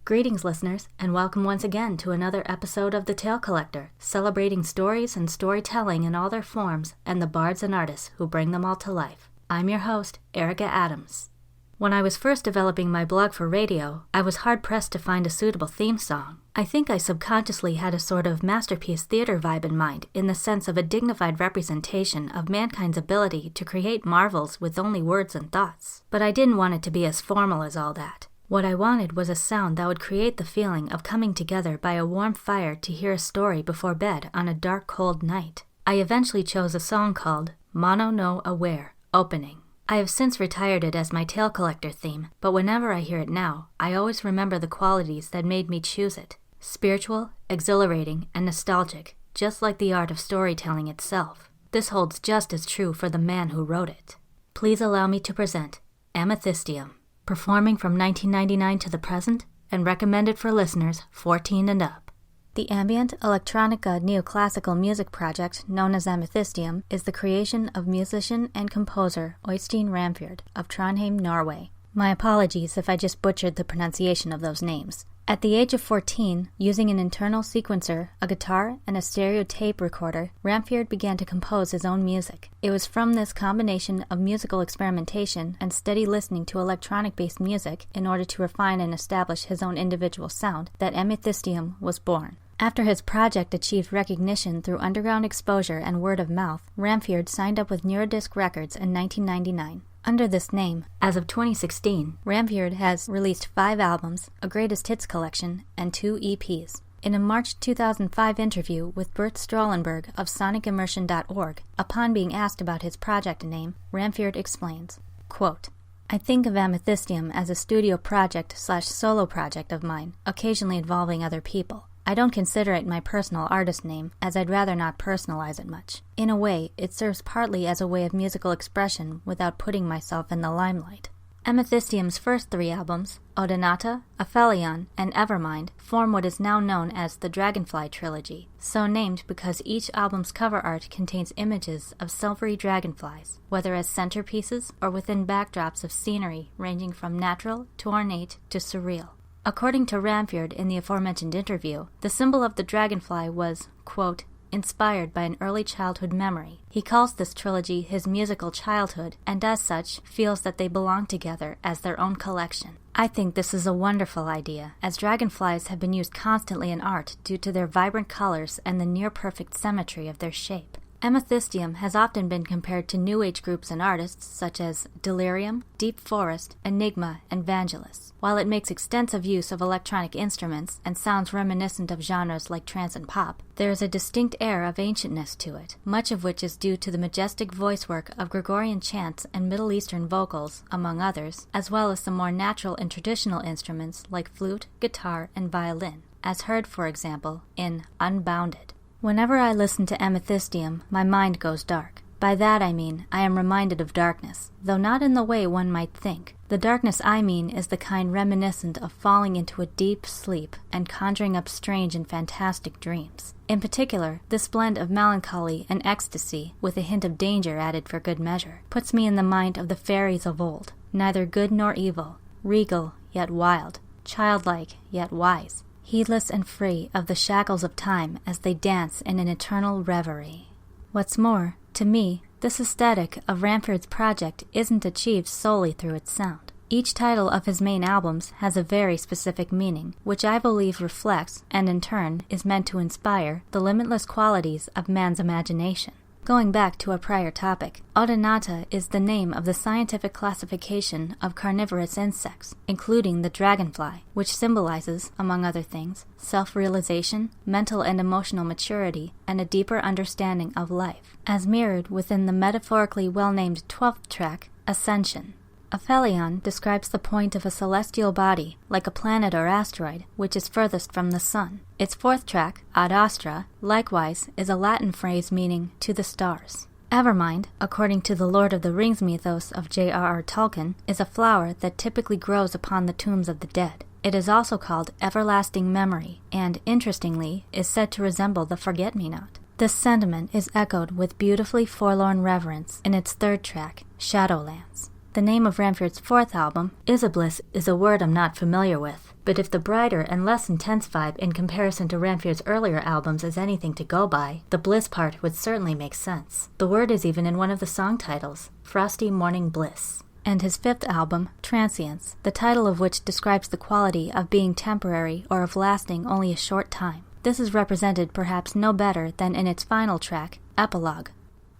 Greetings, listeners, and welcome once again to another episode of The Tale Collector, celebrating stories and storytelling in all their forms and the bards and artists who bring them all to life. I'm your host, Erica Adams. When I was first developing my blog for radio, I was hard-pressed to find a suitable theme song. I think I subconsciously had a sort of masterpiece theater vibe in mind, in the sense of a dignified representation of mankind's ability to create marvels with only words and thoughts. But I didn't want it to be as formal as all that. What I wanted was a sound that would create the feeling of coming together by a warm fire to hear a story before bed on a dark, cold night. I eventually chose a song called Mono no Aware, Opening. I have since retired it as my Tale Collector theme, but whenever I hear it now, I always remember the qualities that made me choose it. Spiritual, exhilarating, and nostalgic, just like the art of storytelling itself. This holds just as true for the man who wrote it. Please allow me to present Amethystium, performing from 1999 to the present, and recommended for listeners 14 and up. The ambient electronica neoclassical music project known as Amethystium is the creation of musician and composer Øystein Ramfjord of Trondheim, Norway. My apologies if I just butchered the pronunciation of those names. At the age of 14, using an internal sequencer, a guitar, and a stereo tape recorder, Ramfjord began to compose his own music. It was from this combination of musical experimentation and steady listening to electronic-based music in order to refine and establish his own individual sound that Amethystium was born. After his project achieved recognition through underground exposure and word of mouth, Ramfjord signed up with Neurodisc Records in 1999. Under this name, as of 2016, Ramfjord has released 5 albums, a greatest hits collection, and 2 EPs. In a March 2005 interview with Bert Strahlenberg of sonicimmersion.org, upon being asked about his project name, Ramfjord explains, quote, I think of Amethystium as a studio project/solo project of mine, occasionally involving other people. I don't consider it my personal artist name, as I'd rather not personalize it much. In a way, it serves partly as a way of musical expression without putting myself in the limelight. Amethystium's first 3 albums, Odonata, Aphelion, and Evermind, form what is now known as the Dragonfly Trilogy, so named because each album's cover art contains images of silvery dragonflies, whether as centerpieces or within backdrops of scenery ranging from natural to ornate to surreal. According to Ramfjord in the aforementioned interview, the symbol of the dragonfly was, quote, inspired by an early childhood memory. He calls this trilogy his musical childhood, and as such, feels that they belong together as their own collection. I think this is a wonderful idea, as dragonflies have been used constantly in art due to their vibrant colors and the near-perfect symmetry of their shape. Amethystium has often been compared to New Age groups and artists such as Delirium, Deep Forest, Enigma, and Vangelis. While it makes extensive use of electronic instruments and sounds reminiscent of genres like trance and pop, there is a distinct air of ancientness to it, much of which is due to the majestic voice work of Gregorian chants and Middle Eastern vocals, among others, as well as some more natural and traditional instruments like flute, guitar, and violin, as heard, for example, in Unbounded. Whenever I listen to Amethystium, my mind goes dark. By that I mean I am reminded of darkness, though not in the way one might think. The darkness I mean is the kind reminiscent of falling into a deep sleep and conjuring up strange and fantastic dreams. In particular, this blend of melancholy and ecstasy, with a hint of danger added for good measure, puts me in the mind of the fairies of old, neither good nor evil, regal yet wild, childlike yet wise, heedless and free of the shackles of time as they dance in an eternal reverie. What's more, to me, this aesthetic of Ramfjord's project isn't achieved solely through its sound. Each title of his main albums has a very specific meaning, which I believe reflects, and in turn is meant to inspire, the limitless qualities of man's imagination. Going back to a prior topic, Odonata is the name of the scientific classification of carnivorous insects, including the dragonfly, which symbolizes, among other things, self-realization, mental and emotional maturity, and a deeper understanding of life, as mirrored within the metaphorically well-named 12th track, Ascension. Aphelion describes the point of a celestial body, like a planet or asteroid, which is furthest from the sun. Its 4th track, Ad Astra, likewise is a Latin phrase meaning to the stars. Evermind, according to the Lord of the Rings mythos of J.R.R. Tolkien, is a flower that typically grows upon the tombs of the dead. It is also called Everlasting Memory, and, interestingly, is said to resemble the Forget-Me-Not. This sentiment is echoed with beautifully forlorn reverence in its 3rd track, Shadowlands. The name of Ramfjord's 4th album, Isiblis, is a word I'm not familiar with, but if the brighter and less intense vibe in comparison to Ramfjord's earlier albums is anything to go by, the bliss part would certainly make sense. The word is even in one of the song titles, Frosty Morning Bliss. And his 5th album, Transience, the title of which describes the quality of being temporary or of lasting only a short time. This is represented perhaps no better than in its final track, Epilogue.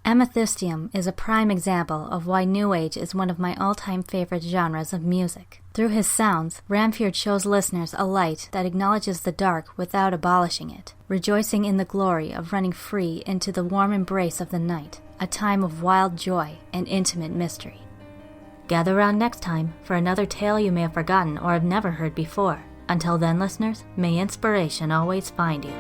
Amethystium is a prime example of why New Age is one of my all-time favorite genres of music. Through his sounds, Ramfjord shows listeners a light that acknowledges the dark without abolishing it, rejoicing in the glory of running free into the warm embrace of the night, a time of wild joy and intimate mystery. Gather round next time for another tale you may have forgotten or have never heard before. Until then, listeners, may inspiration always find you.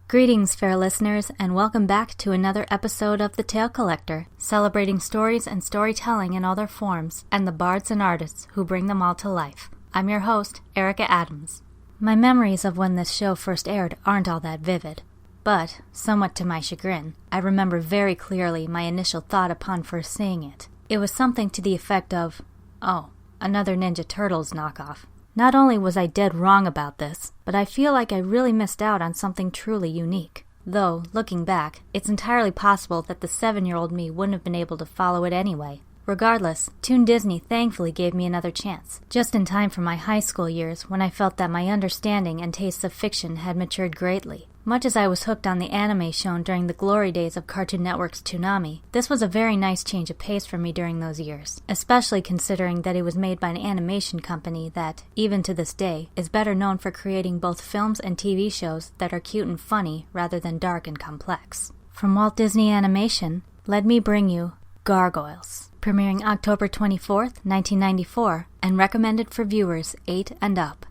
Greetings, fair listeners, and welcome back to another episode of The Tale Collector, celebrating stories and storytelling in all their forms, and the bards and artists who bring them all to life. I'm your host, Erica Adams. My memories of when this show first aired aren't all that vivid. but, somewhat to my chagrin, I remember very clearly my initial thought upon first seeing it. It was something to the effect of, "Oh, another Ninja Turtles knockoff." Not only was I dead wrong about this, but I feel like I really missed out on something truly unique. Though, looking back, it's entirely possible that the 7-year-old me wouldn't have been able to follow it anyway. Regardless, Toon Disney thankfully gave me another chance, just in time for my high school years when I felt that my understanding and tastes of fiction had matured greatly. Much as I was hooked on the anime shown during the glory days of Cartoon Network's Toonami, this was a very nice change of pace for me during those years, especially considering that it was made by an animation company that, even to this day, is better known for creating both films and TV shows that are cute and funny rather than dark and complex. From Walt Disney Animation, let me bring you Gargoyles, premiering October 24th, 1994, and recommended for viewers 8 and up.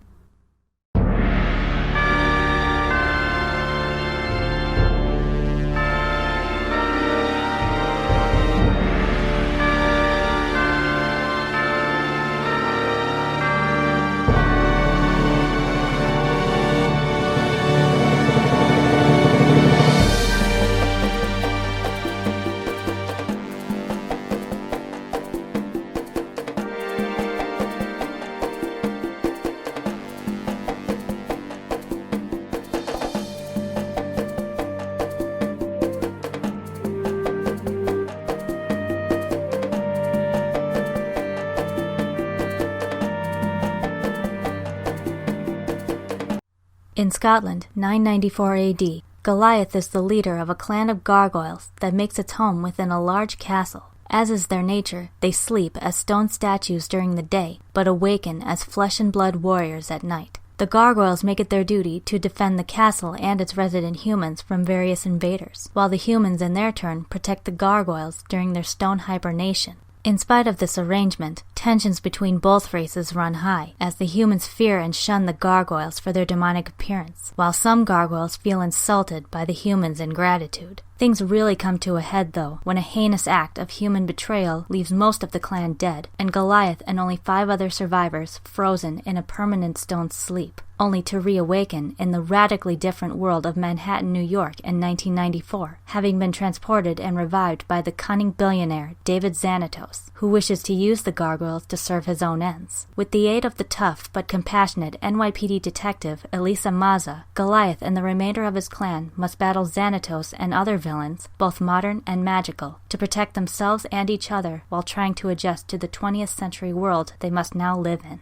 In Scotland, 994 AD, Goliath is the leader of a clan of gargoyles that makes its home within a large castle. As is their nature, they sleep as stone statues during the day, but awaken as flesh and blood warriors at night. The gargoyles make it their duty to defend the castle and its resident humans from various invaders, while the humans in their turn protect the gargoyles during their stone hibernation. In spite of this arrangement, tensions between both races run high, as the humans fear and shun the gargoyles for their demonic appearance, while some gargoyles feel insulted by the humans' ingratitude. Things really come to a head, though, when a heinous act of human betrayal leaves most of the clan dead, and Goliath and only 5 other survivors frozen in a permanent stone sleep, only to reawaken in the radically different world of Manhattan, New York in 1994, having been transported and revived by the cunning billionaire David Xanatos, who wishes to use the gargoyles to serve his own ends. With the aid of the tough but compassionate NYPD detective Elisa Mazza, Goliath and the remainder of his clan must battle Xanatos and other villains, both modern and magical, to protect themselves and each other while trying to adjust to the 20th century world they must now live in.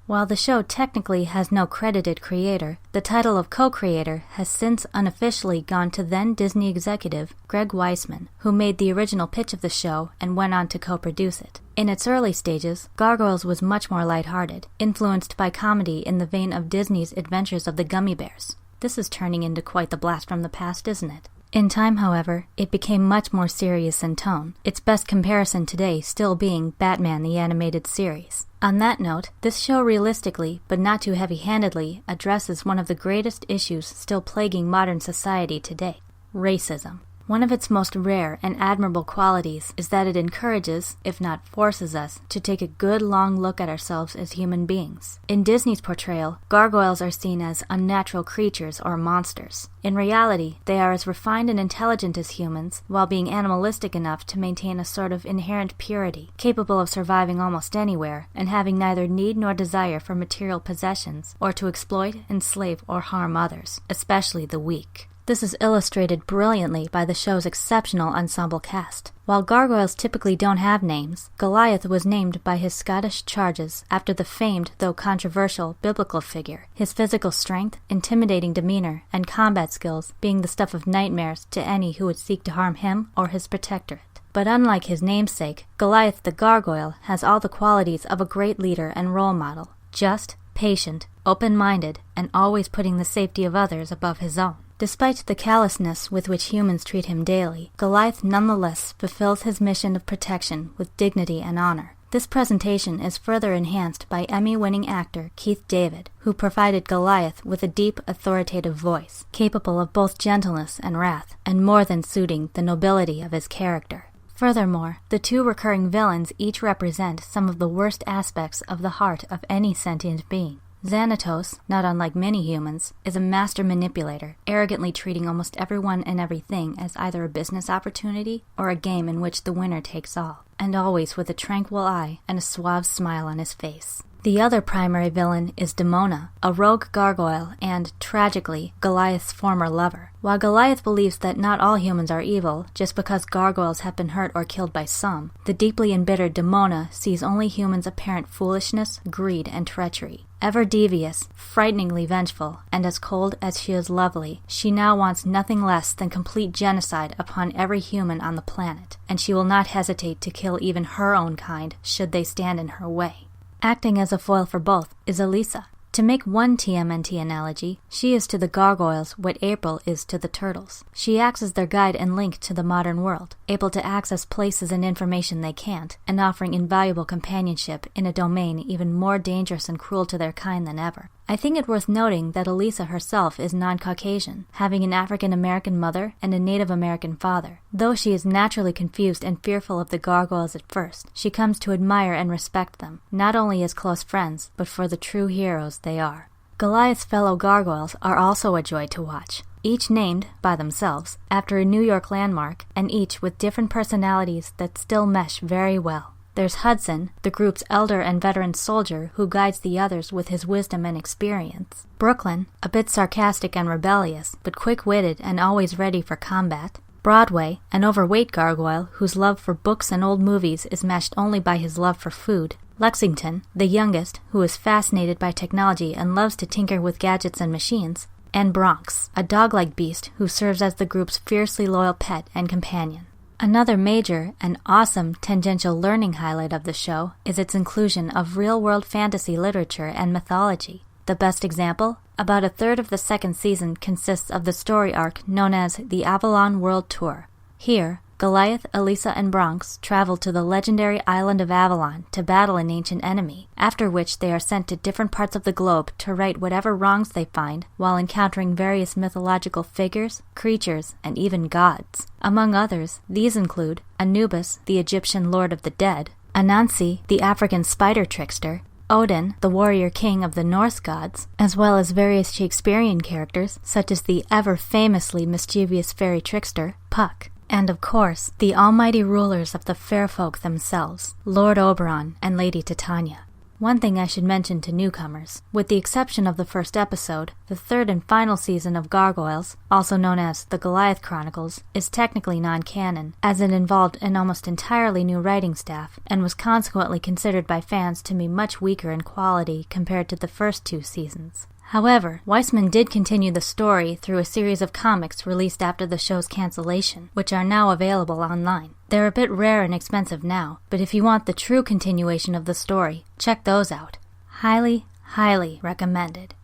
While the show technically has no credited creator, the title of co-creator has since unofficially gone to then Disney executive Greg Weisman, who made the original pitch of the show and went on to co-produce it. In its early stages, Gargoyles was much more lighthearted, influenced by comedy in the vein of Disney's Adventures of the Gummy Bears. This is turning into quite the blast from the past, isn't it? In time, however, it became much more serious in tone, its best comparison today still being Batman the Animated Series. On that note, this show realistically, but not too heavy-handedly, addresses one of the greatest issues still plaguing modern society today: racism. One of its most rare and admirable qualities is that it encourages, if not forces us, to take a good long look at ourselves as human beings. In Disney's portrayal, gargoyles are seen as unnatural creatures or monsters. In reality, they are as refined and intelligent as humans, while being animalistic enough to maintain a sort of inherent purity, capable of surviving almost anywhere, and having neither need nor desire for material possessions, or to exploit, enslave, or harm others, especially the weak. This is illustrated brilliantly by the show's exceptional ensemble cast. While gargoyles typically don't have names, Goliath was named by his Scottish charges after the famed, though controversial, biblical figure, his physical strength, intimidating demeanor, and combat skills being the stuff of nightmares to any who would seek to harm him or his protectorate. But unlike his namesake, Goliath the Gargoyle has all the qualities of a great leader and role model: just, patient, open-minded, and always putting the safety of others above his own. Despite the callousness with which humans treat him daily, Goliath nonetheless fulfills his mission of protection with dignity and honor. This presentation is further enhanced by Emmy-winning actor Keith David, who provided Goliath with a deep, authoritative voice, capable of both gentleness and wrath, and more than suiting the nobility of his character. Furthermore, the 2 recurring villains each represent some of the worst aspects of the heart of any sentient being. Xanatos, not unlike many humans, is a master manipulator, arrogantly treating almost everyone and everything as either a business opportunity or a game in which the winner takes all, and always with a tranquil eye and a suave smile on his face. The other primary villain is Demona, a rogue gargoyle and, tragically, Goliath's former lover. While Goliath believes that not all humans are evil just because gargoyles have been hurt or killed by some, the deeply embittered Demona sees only humans' apparent foolishness, greed, and treachery. Ever devious, frighteningly vengeful, and as cold as she is lovely, she now wants nothing less than complete genocide upon every human on the planet, and she will not hesitate to kill even her own kind should they stand in her way. Acting as a foil for both is Elisa. To make one TMNT analogy, she is to the gargoyles what April is to the turtles. She acts as their guide and link to the modern world, able to access places and information they can't, and offering invaluable companionship in a domain even more dangerous and cruel to their kind than ever. I think it worth noting that Elisa herself is non-Caucasian, having an African-American mother and a Native American father. Though she is naturally confused and fearful of the gargoyles at first, she comes to admire and respect them, not only as close friends, but for the true heroes they are. Goliath's fellow gargoyles are also a joy to watch, each named, by themselves, after a New York landmark, and each with different personalities that still mesh very well. There's Hudson, the group's elder and veteran soldier who guides the others with his wisdom and experience. Brooklyn, a bit sarcastic and rebellious, but quick-witted and always ready for combat. Broadway, an overweight gargoyle whose love for books and old movies is matched only by his love for food. Lexington, the youngest, who is fascinated by technology and loves to tinker with gadgets and machines. And Bronx, a dog-like beast who serves as the group's fiercely loyal pet and companion. Another major and awesome tangential learning highlight of the show is its inclusion of real-world fantasy literature and mythology. The best example? About a third of the second season consists of the story arc known as the Avalon World Tour. Here, Goliath, Elisa, and Bronx travel to the legendary island of Avalon to battle an ancient enemy, after which they are sent to different parts of the globe to right whatever wrongs they find while encountering various mythological figures, creatures, and even gods. Among others, these include Anubis, the Egyptian lord of the dead, Anansi, the African spider trickster, Odin, the warrior king of the Norse gods, as well as various Shakespearean characters such as the ever-famously mischievous fairy trickster, Puck. And of course, the almighty rulers of the fair folk themselves, Lord Oberon and Lady Titania. One thing I should mention to newcomers, with the exception of the first episode, the third and final season of Gargoyles, also known as The Goliath Chronicles, is technically non-canon, as it involved an almost entirely new writing staff, and was consequently considered by fans to be much weaker in quality compared to the first two seasons. However, Weisman did continue the story through a series of comics released after the show's cancellation, which are now available online. They're a bit rare and expensive now, but if you want the true continuation of the story, check those out. Highly, highly recommended.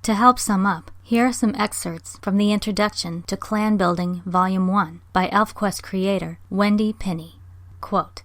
To help sum up, here are some excerpts from the introduction to Clan Building Volume 1 by ElfQuest creator Wendy Pinney. Quote,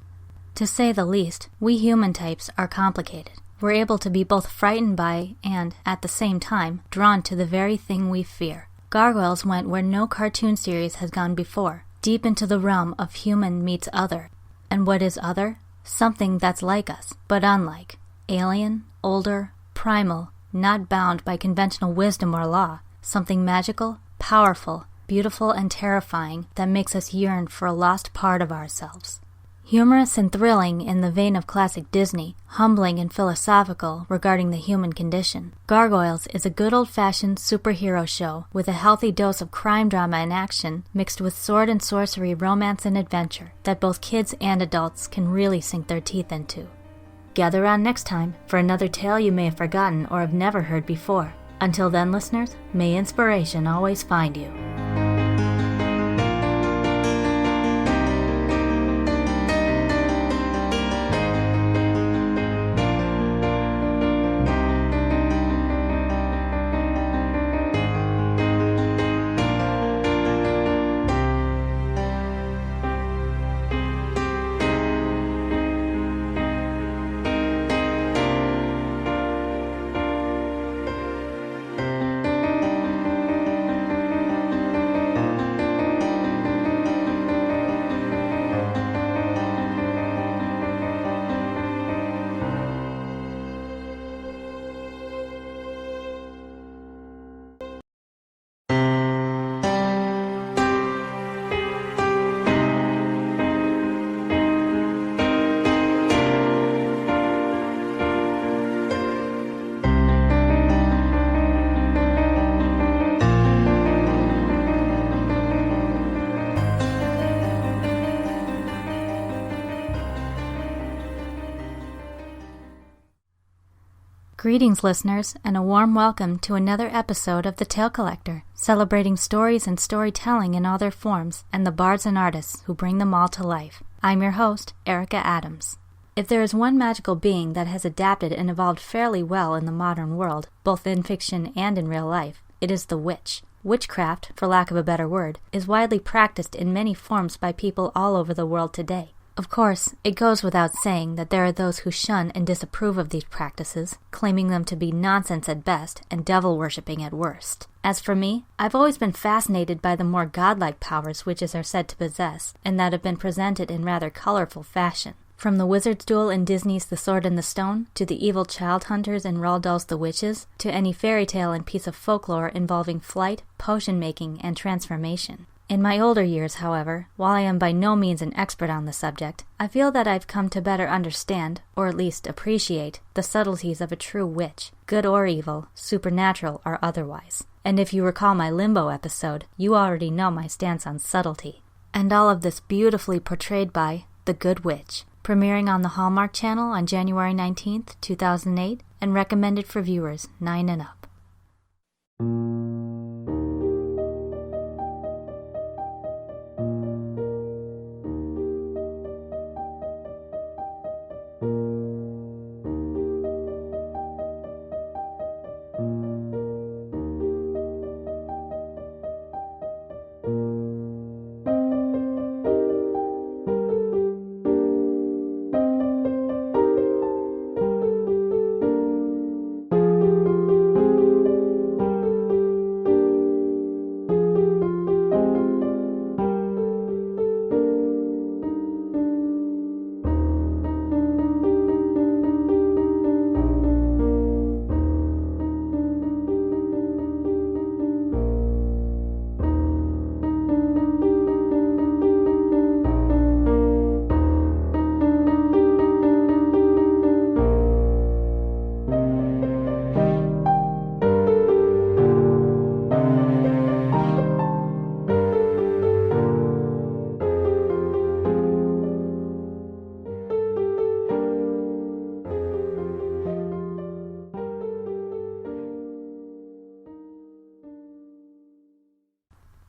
"To say the least, we human types are complicated. We're able to be both frightened by and, at the same time, drawn to the very thing we fear. Gargoyles went where no cartoon series has gone before, deep into the realm of human meets other. And what is other? Something that's like us, but unlike. Alien, older, primal, not bound by conventional wisdom or law, something magical, powerful, beautiful, and terrifying that makes us yearn for a lost part of ourselves. Humorous and thrilling in the vein of classic Disney, humbling and philosophical regarding the human condition, Gargoyles is a good old-fashioned superhero show with a healthy dose of crime drama and action mixed with sword and sorcery romance and adventure that both kids and adults can really sink their teeth into. Gather round next time for another tale you may have forgotten or have never heard before. Until then, listeners, may inspiration always find you. Greetings, listeners, and a warm welcome to another episode of The Tale Collector, celebrating stories and storytelling in all their forms, and the bards and artists who bring them all to life. I'm your host, Erica Adams. If there is one magical being that has adapted and evolved fairly well in the modern world, both in fiction and in real life, it is the witch. Witchcraft, for lack of a better word, is widely practiced in many forms by people all over the world today. Of course, it goes without saying that there are those who shun and disapprove of these practices, claiming them to be nonsense at best and devil-worshipping at worst. As for me, I've always been fascinated by the more godlike powers witches are said to possess, and that have been presented in rather colorful fashion. From the wizard's duel in Disney's The Sword and the Stone, to the evil child hunters in Roald Dahl's The Witches, to any fairy tale and piece of folklore involving flight, potion-making, and transformation. In my older years, however, while I am by no means an expert on the subject, I feel that I've come to better understand, or at least appreciate, the subtleties of a true witch, good or evil, supernatural or otherwise. And if you recall my Limbo episode, you already know my stance on subtlety. And all of this beautifully portrayed by The Good Witch, premiering on the Hallmark Channel on January 19th, 2008, and recommended for viewers 9 and up.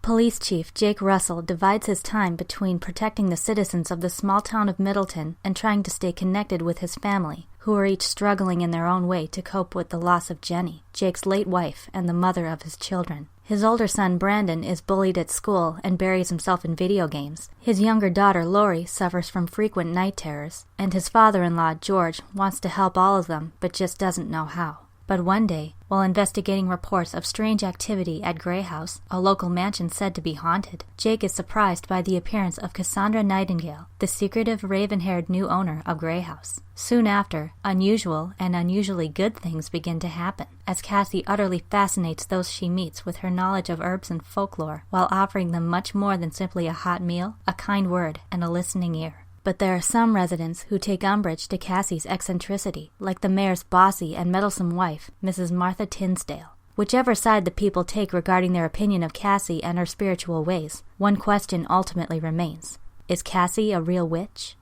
Police Chief Jake Russell divides his time between protecting the citizens of the small town of Middleton and trying to stay connected with his family, who are each struggling in their own way to cope with the loss of Jenny, Jake's late wife and the mother of his children. His older son Brandon is bullied at school and buries himself in video games. His younger daughter Lori suffers from frequent night terrors, and his father-in-law George wants to help all of them but just doesn't know how. But one day, while investigating reports of strange activity at Grey House, a local mansion said to be haunted, Jake is surprised by the appearance of Cassandra Nightingale, the secretive raven-haired new owner of Grey House. Soon after, unusual and unusually good things begin to happen, as Cassie utterly fascinates those she meets with her knowledge of herbs and folklore, while offering them much more than simply a hot meal, a kind word, and a listening ear. But there are some residents who take umbrage to Cassie's eccentricity, like the mayor's bossy and meddlesome wife, Mrs. Martha Tinsdale. Whichever side the people take regarding their opinion of Cassie and her spiritual ways, one question ultimately remains. Is Cassie a real witch?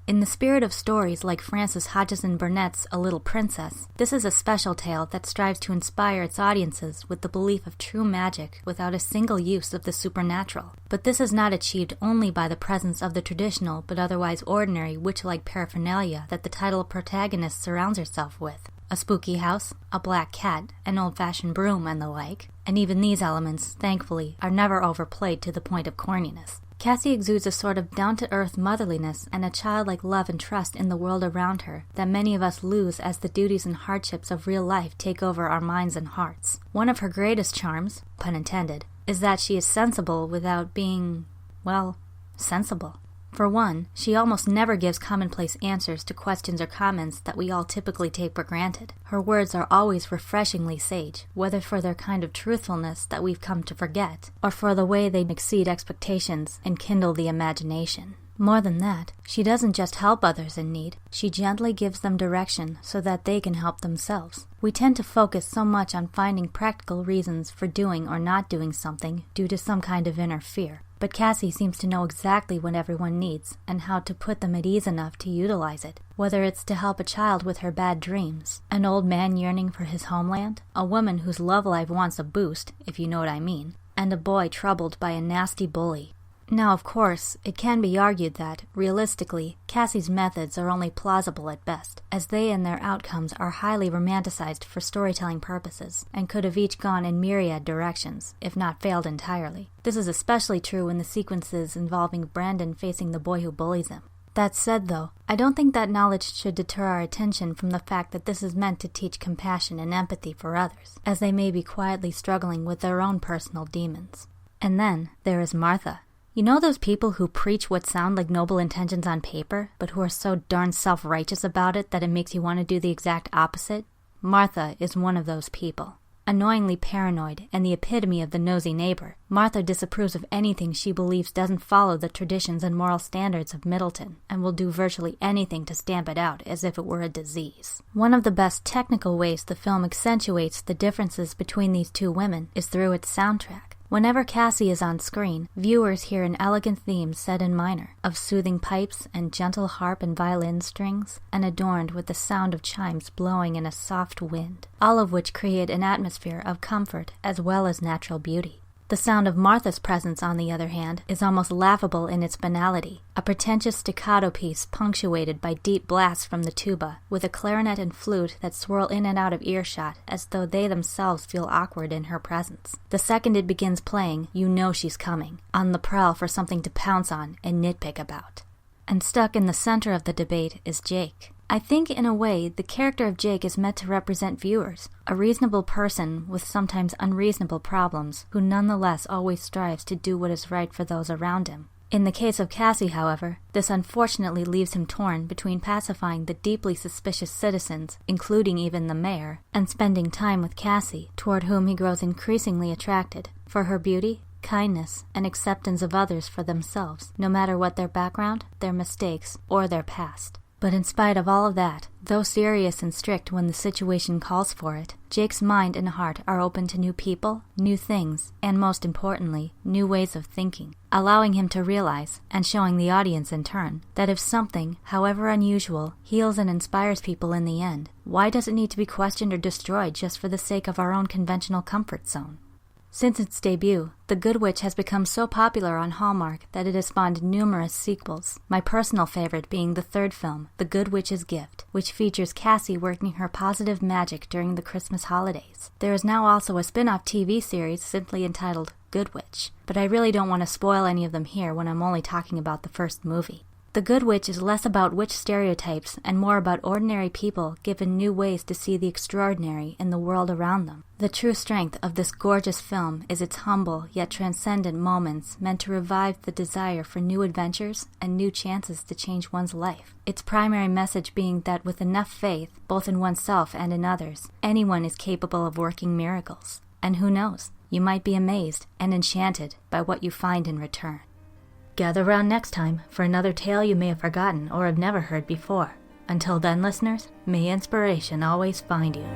In the spirit of stories like Frances Hodgson Burnett's A Little Princess, this is a special tale that strives to inspire its audiences with the belief of true magic without a single use of the supernatural. But this is not achieved only by the presence of the traditional but otherwise ordinary witch-like paraphernalia that the title protagonist surrounds herself with. A spooky house, a black cat, an old-fashioned broom, and the like. And even these elements, thankfully, are never overplayed to the point of corniness. Cassie exudes a sort of down-to-earth motherliness and a childlike love and trust in the world around her that many of us lose as the duties and hardships of real life take over our minds and hearts. One of her greatest charms, pun intended, is that she is sensible without being, well, sensible. For one, she almost never gives commonplace answers to questions or comments that we all typically take for granted. Her words are always refreshingly sage, whether for their kind of truthfulness that we've come to forget, or for the way they exceed expectations and kindle the imagination. More than that, she doesn't just help others in need, she gently gives them direction so that they can help themselves. We tend to focus so much on finding practical reasons for doing or not doing something due to some kind of inner fear. But Cassie seems to know exactly what everyone needs and how to put them at ease enough to utilize it, whether it's to help a child with her bad dreams, an old man yearning for his homeland, a woman whose love life wants a boost, if you know what I mean, and a boy troubled by a nasty bully. Now, of course, it can be argued that, realistically, Cassie's methods are only plausible at best, as they and their outcomes are highly romanticized for storytelling purposes, and could have each gone in myriad directions, if not failed entirely. This is especially true in the sequences involving Brandon facing the boy who bullies him. That said, though, I don't think that knowledge should deter our attention from the fact that this is meant to teach compassion and empathy for others, as they may be quietly struggling with their own personal demons. And then, there is Martha. You know those people who preach what sound like noble intentions on paper, but who are so darn self-righteous about it that it makes you want to do the exact opposite? Martha is one of those people. Annoyingly paranoid and the epitome of the nosy neighbor, Martha disapproves of anything she believes doesn't follow the traditions and moral standards of Middleton, and will do virtually anything to stamp it out as if it were a disease. One of the best technical ways the film accentuates the differences between these two women is through its soundtrack. Whenever Cassie is on screen, viewers hear an elegant theme set in minor, of soothing pipes and gentle harp and violin strings, and adorned with the sound of chimes blowing in a soft wind, all of which create an atmosphere of comfort as well as natural beauty. The sound of Martha's presence, on the other hand, is almost laughable in its banality, a pretentious staccato piece punctuated by deep blasts from the tuba, with a clarinet and flute that swirl in and out of earshot as though they themselves feel awkward in her presence. The second it begins playing, you know she's coming, on the prowl for something to pounce on and nitpick about. And stuck in the center of the debate is Jake. I think, in a way, the character of Jake is meant to represent viewers, a reasonable person with sometimes unreasonable problems, who nonetheless always strives to do what is right for those around him. In the case of Cassie, however, this unfortunately leaves him torn between pacifying the deeply suspicious citizens, including even the mayor, and spending time with Cassie, toward whom he grows increasingly attracted, for her beauty, kindness, and acceptance of others for themselves, no matter what their background, their mistakes, or their past. But in spite of all of that, though serious and strict when the situation calls for it, Jake's mind and heart are open to new people, new things, and most importantly, new ways of thinking, allowing him to realize, and showing the audience in turn, that if something, however unusual, heals and inspires people in the end, why does it need to be questioned or destroyed just for the sake of our own conventional comfort zone? Since its debut, The Good Witch has become so popular on Hallmark that it has spawned numerous sequels, my personal favorite being the third film, The Good Witch's Gift, which features Cassie working her positive magic during the Christmas holidays. There is now also a spin-off TV series simply entitled Good Witch, but I really don't want to spoil any of them here when I'm only talking about the first movie. The Good Witch is less about witch stereotypes and more about ordinary people given new ways to see the extraordinary in the world around them. The true strength of this gorgeous film is its humble yet transcendent moments meant to revive the desire for new adventures and new chances to change one's life. Its primary message being that with enough faith, both in oneself and in others, anyone is capable of working miracles. And who knows, you might be amazed and enchanted by what you find in return. Gather round next time for another tale you may have forgotten or have never heard before. Until then, listeners, may inspiration always find you.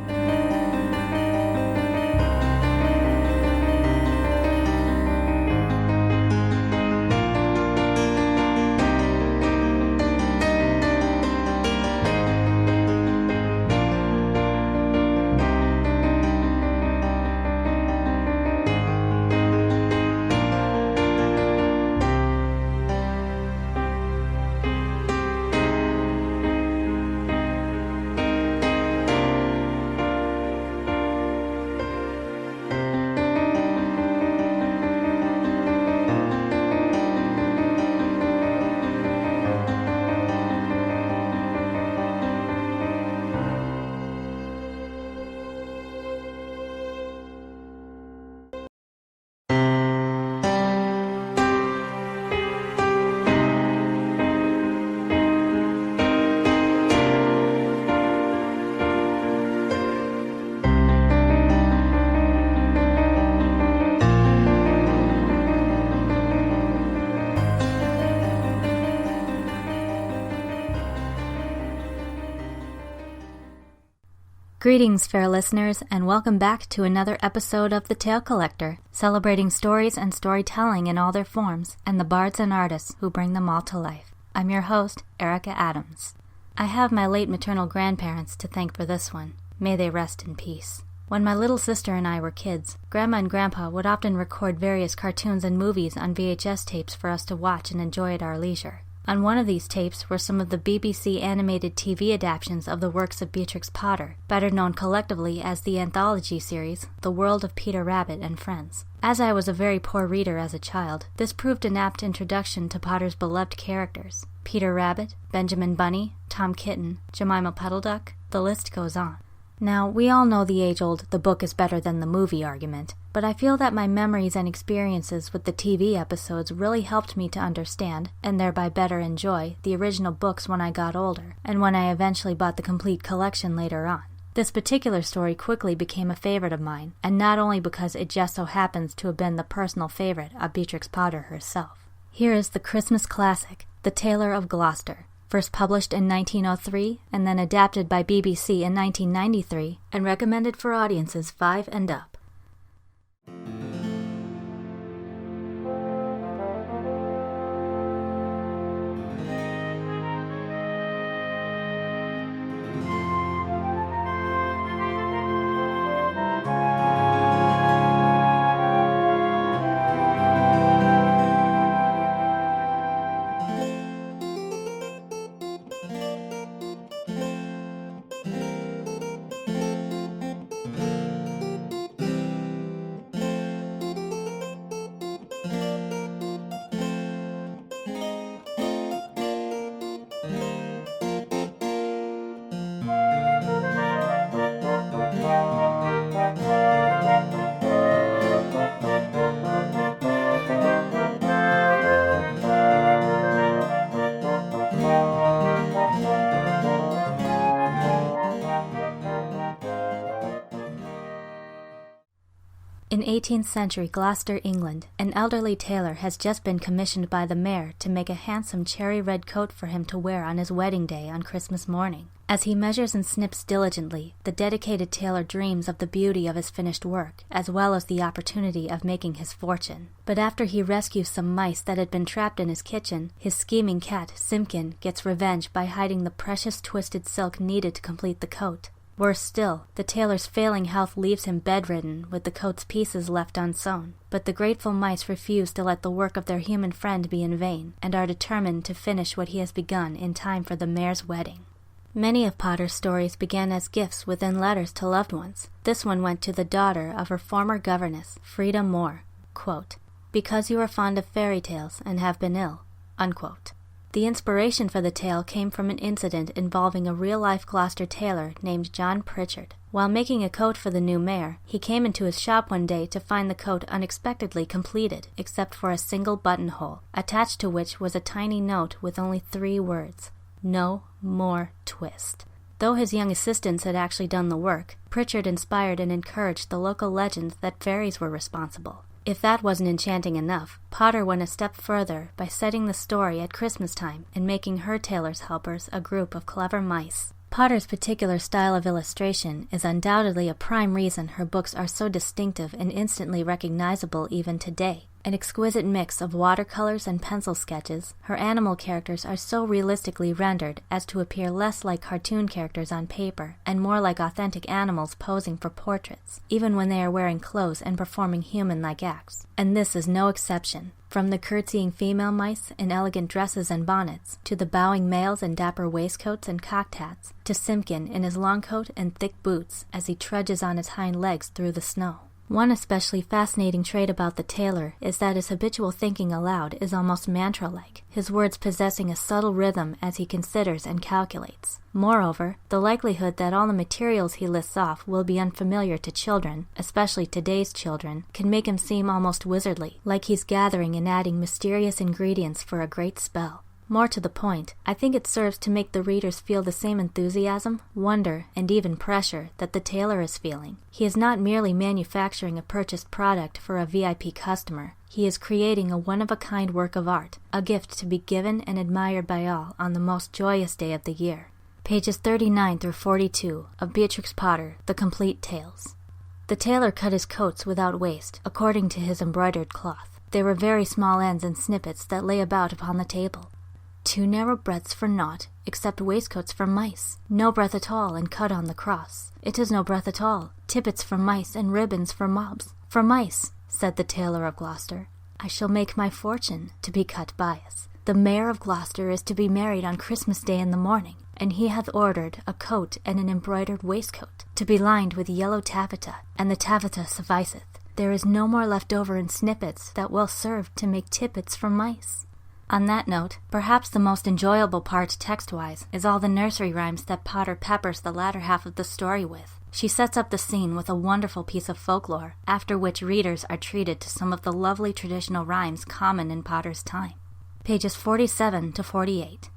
Greetings, fair listeners, and welcome back to another episode of The Tale Collector, celebrating stories and storytelling in all their forms, and the bards and artists who bring them all to life. I'm your host, Erica Adams. I have my late maternal grandparents to thank for this one. May they rest in peace. When my little sister and I were kids, Grandma and Grandpa would often record various cartoons and movies on VHS tapes for us to watch and enjoy at our leisure. On one of these tapes were some of the BBC animated TV adaptations of the works of Beatrix Potter, better known collectively as the anthology series, The World of Peter Rabbit and Friends. As I was a very poor reader as a child, this proved an apt introduction to Potter's beloved characters. Peter Rabbit, Benjamin Bunny, Tom Kitten, Jemima Puddle Duck, the list goes on. Now, we all know the age-old "the book is better than the movie" argument, but I feel that my memories and experiences with the TV episodes really helped me to understand, and thereby better enjoy, the original books when I got older, and when I eventually bought the complete collection later on. This particular story quickly became a favorite of mine, and not only because it just so happens to have been the personal favorite of Beatrix Potter herself. Here is the Christmas classic, The Tailor of Gloucester, first published in 1903 and then adapted by BBC in 1993 and recommended for audiences 5 and up. In 18th century Gloucester, England, an elderly tailor has just been commissioned by the mayor to make a handsome cherry-red coat for him to wear on his wedding day on Christmas morning. As he measures and snips diligently, the dedicated tailor dreams of the beauty of his finished work, as well as the opportunity of making his fortune. But after he rescues some mice that had been trapped in his kitchen, his scheming cat, Simpkin, gets revenge by hiding the precious twisted silk needed to complete the coat. Worse still, the tailor's failing health leaves him bedridden, with the coat's pieces left unsewn. But the grateful mice refuse to let the work of their human friend be in vain, and are determined to finish what he has begun in time for the mayor's wedding. Many of Potter's stories began as gifts within letters to loved ones. This one went to the daughter of her former governess, Frida Moore, quote, "Because you are fond of fairy tales and have been ill," unquote. The inspiration for the tale came from an incident involving a real-life Gloucester tailor named John Pritchard. While making a coat for the new mayor, he came into his shop one day to find the coat unexpectedly completed, except for a single buttonhole, attached to which was a tiny note with only 3 words: "No more twist." Though his young assistants had actually done the work, Pritchard inspired and encouraged the local legend that fairies were responsible. If that wasn't enchanting enough, Potter went a step further by setting the story at Christmas time and making her tailor's helpers a group of clever mice. Potter's particular style of illustration is undoubtedly a prime reason her books are so distinctive and instantly recognizable even today. An exquisite mix of watercolors and pencil sketches, her animal characters are so realistically rendered as to appear less like cartoon characters on paper and more like authentic animals posing for portraits, even when they are wearing clothes and performing human-like acts. And this is no exception. From the curtsying female mice in elegant dresses and bonnets, to the bowing males in dapper waistcoats and cocked hats, to Simpkin in his long coat and thick boots as he trudges on his hind legs through the snow. One especially fascinating trait about the tailor is that his habitual thinking aloud is almost mantra-like, his words possessing a subtle rhythm as he considers and calculates. Moreover, the likelihood that all the materials he lists off will be unfamiliar to children, especially today's children, can make him seem almost wizardly, like he's gathering and adding mysterious ingredients for a great spell. More to the point, I think it serves to make the readers feel the same enthusiasm, wonder, and even pressure that the tailor is feeling. He is not merely manufacturing a purchased product for a VIP customer. He is creating a one-of-a-kind work of art, a gift to be given and admired by all on the most joyous day of the year. Pages 39 through 42 of Beatrix Potter, The Complete Tales. The tailor cut his coats without waste, according to his embroidered cloth. They were very small ends and snippets that lay about upon the table. 2 narrow breadths for naught, except waistcoats for mice. No breadth at all, and cut on the cross. It is no breadth at all. Tippets for mice, and ribbons for mobs. For mice, said the Tailor of Gloucester, I shall make my fortune to be cut bias. The Mayor of Gloucester is to be married on Christmas Day in the morning, and he hath ordered a coat and an embroidered waistcoat, to be lined with yellow taffeta, and the taffeta sufficeth. There is no more left over in snippets that will serve to make tippets for mice. On that note, perhaps the most enjoyable part text-wise is all the nursery rhymes that Potter peppers the latter half of the story with. She sets up the scene with a wonderful piece of folklore, after which readers are treated to some of the lovely traditional rhymes common in Potter's time. Pages 47 to 48.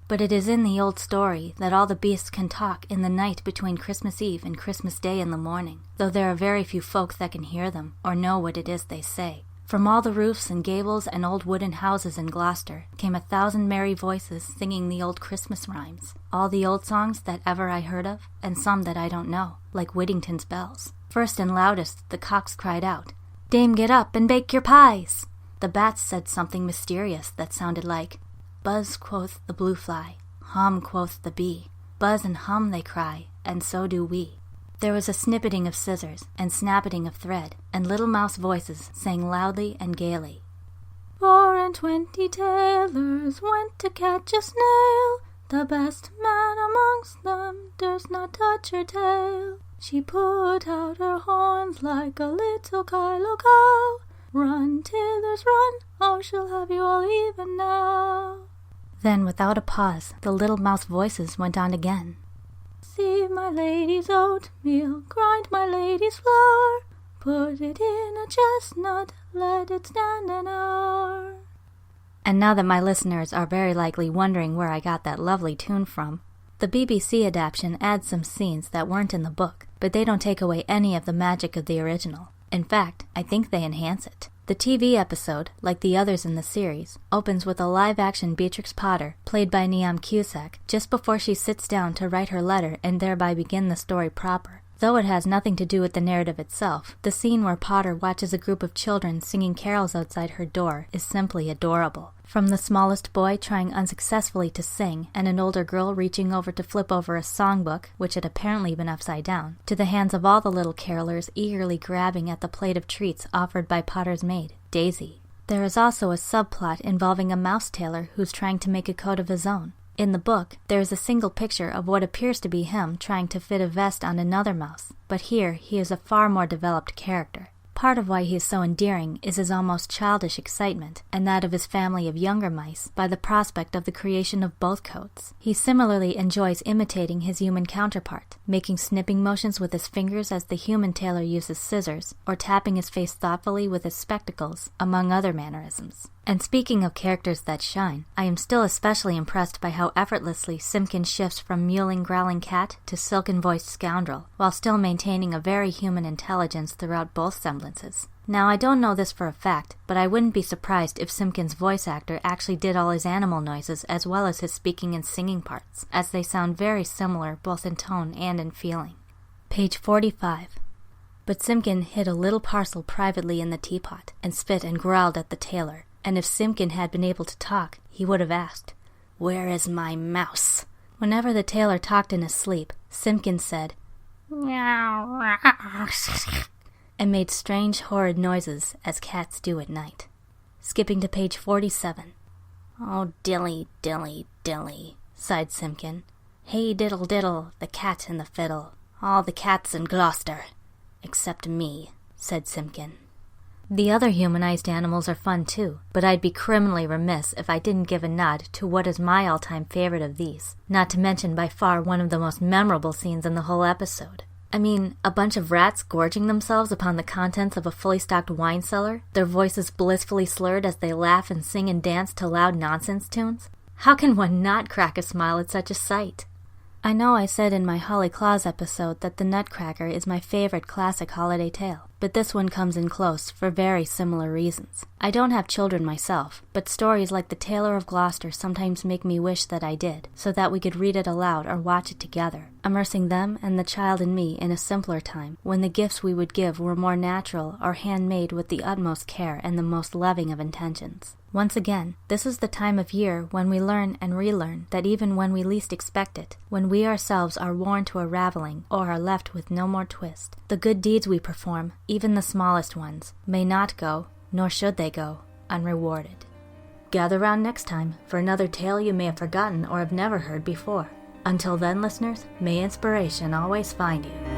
But it is in the old story that all the beasts can talk in the night between Christmas Eve and Christmas Day in the morning, though there are very few folk that can hear them or know what it is they say. From all the roofs and gables and old wooden houses in Gloucester came 1,000 merry voices singing the old Christmas rhymes, all the old songs that ever I heard of, and some that I don't know, like Whittington's bells. First and loudest the cocks cried out, Dame, get up and bake your pies! The bats said something mysterious that sounded like, Buzz, quoth the blue fly, hum, quoth the bee, buzz and hum they cry, and so do we. There was a snippeting of scissors, and snappeting of thread, and little mouse voices sang loudly and gaily. 24 tailors went to catch a snail, the best man amongst them durst not touch her tail. She put out her horns like a little Kylo cow. Run, tailors, run, or she'll have you all even now. Then, without a pause, the little mouse voices went on again. Sieve my lady's oatmeal, grind my lady's flour, put it in a chestnut, let it stand an hour. And now that my listeners are very likely wondering where I got that lovely tune from, the BBC adaptation adds some scenes that weren't in the book, but they don't take away any of the magic of the original. In fact, I think they enhance it. The TV episode, like the others in the series, opens with a live-action Beatrix Potter, played by Neam Cusack, just before she sits down to write her letter and thereby begin the story proper. Though it has nothing to do with the narrative itself, the scene where Potter watches a group of children singing carols outside her door is simply adorable. From the smallest boy trying unsuccessfully to sing and an older girl reaching over to flip over a songbook, which had apparently been upside down, to the hands of all the little carolers eagerly grabbing at the plate of treats offered by Potter's maid, Daisy. There is also a subplot involving a mouse tailor who's trying to make a coat of his own. In the book, there is a single picture of what appears to be him trying to fit a vest on another mouse, but here he is a far more developed character. Part of why he is so endearing is his almost childish excitement, and that of his family of younger mice, by the prospect of the creation of both coats. He similarly enjoys imitating his human counterpart, making snipping motions with his fingers as the human tailor uses scissors, or tapping his face thoughtfully with his spectacles, among other mannerisms. And speaking of characters that shine, I am still especially impressed by how effortlessly Simpkin shifts from mewling, growling cat to silken-voiced scoundrel, while still maintaining a very human intelligence throughout both semblances. Now, I don't know this for a fact, but I wouldn't be surprised if Simpkin's voice actor actually did all his animal noises as well as his speaking and singing parts, as they sound very similar both in tone and in feeling. Page 45. But Simpkin hid a little parcel privately in the teapot, and spit and growled at the tailor. And if Simpkin had been able to talk, he would have asked, "Where is my mouse?" Whenever the tailor talked in his sleep, Simpkin said, "Meow," and made strange, horrid noises, as cats do at night. Skipping to page 47. "Oh, dilly, dilly, dilly," sighed Simpkin. "Hey, diddle, diddle, the cat and the fiddle, all the cats in Gloucester, except me," said Simpkin. The other humanized animals are fun too, but I'd be criminally remiss if I didn't give a nod to what is my all-time favorite of these, not to mention by far one of the most memorable scenes in the whole episode. I mean, a bunch of rats gorging themselves upon the contents of a fully stocked wine cellar, their voices blissfully slurred as they laugh and sing and dance to loud nonsense tunes. How can one not crack a smile at such a sight? I know I said in my Holly Claus episode that The Nutcracker is my favorite classic holiday tale, but this one comes in close for very similar reasons. I don't have children myself, but stories like The Tailor of Gloucester sometimes make me wish that I did, so that we could read it aloud or watch it together, immersing them and the child in me in a simpler time, when the gifts we would give were more natural or handmade with the utmost care and the most loving of intentions. Once again, this is the time of year when we learn and relearn that even when we least expect it, when we ourselves are worn to a raveling or are left with no more twist, the good deeds we perform, even the smallest ones, may not go, nor should they go, unrewarded. Gather round next time for another tale you may have forgotten or have never heard before. Until then, listeners, may inspiration always find you.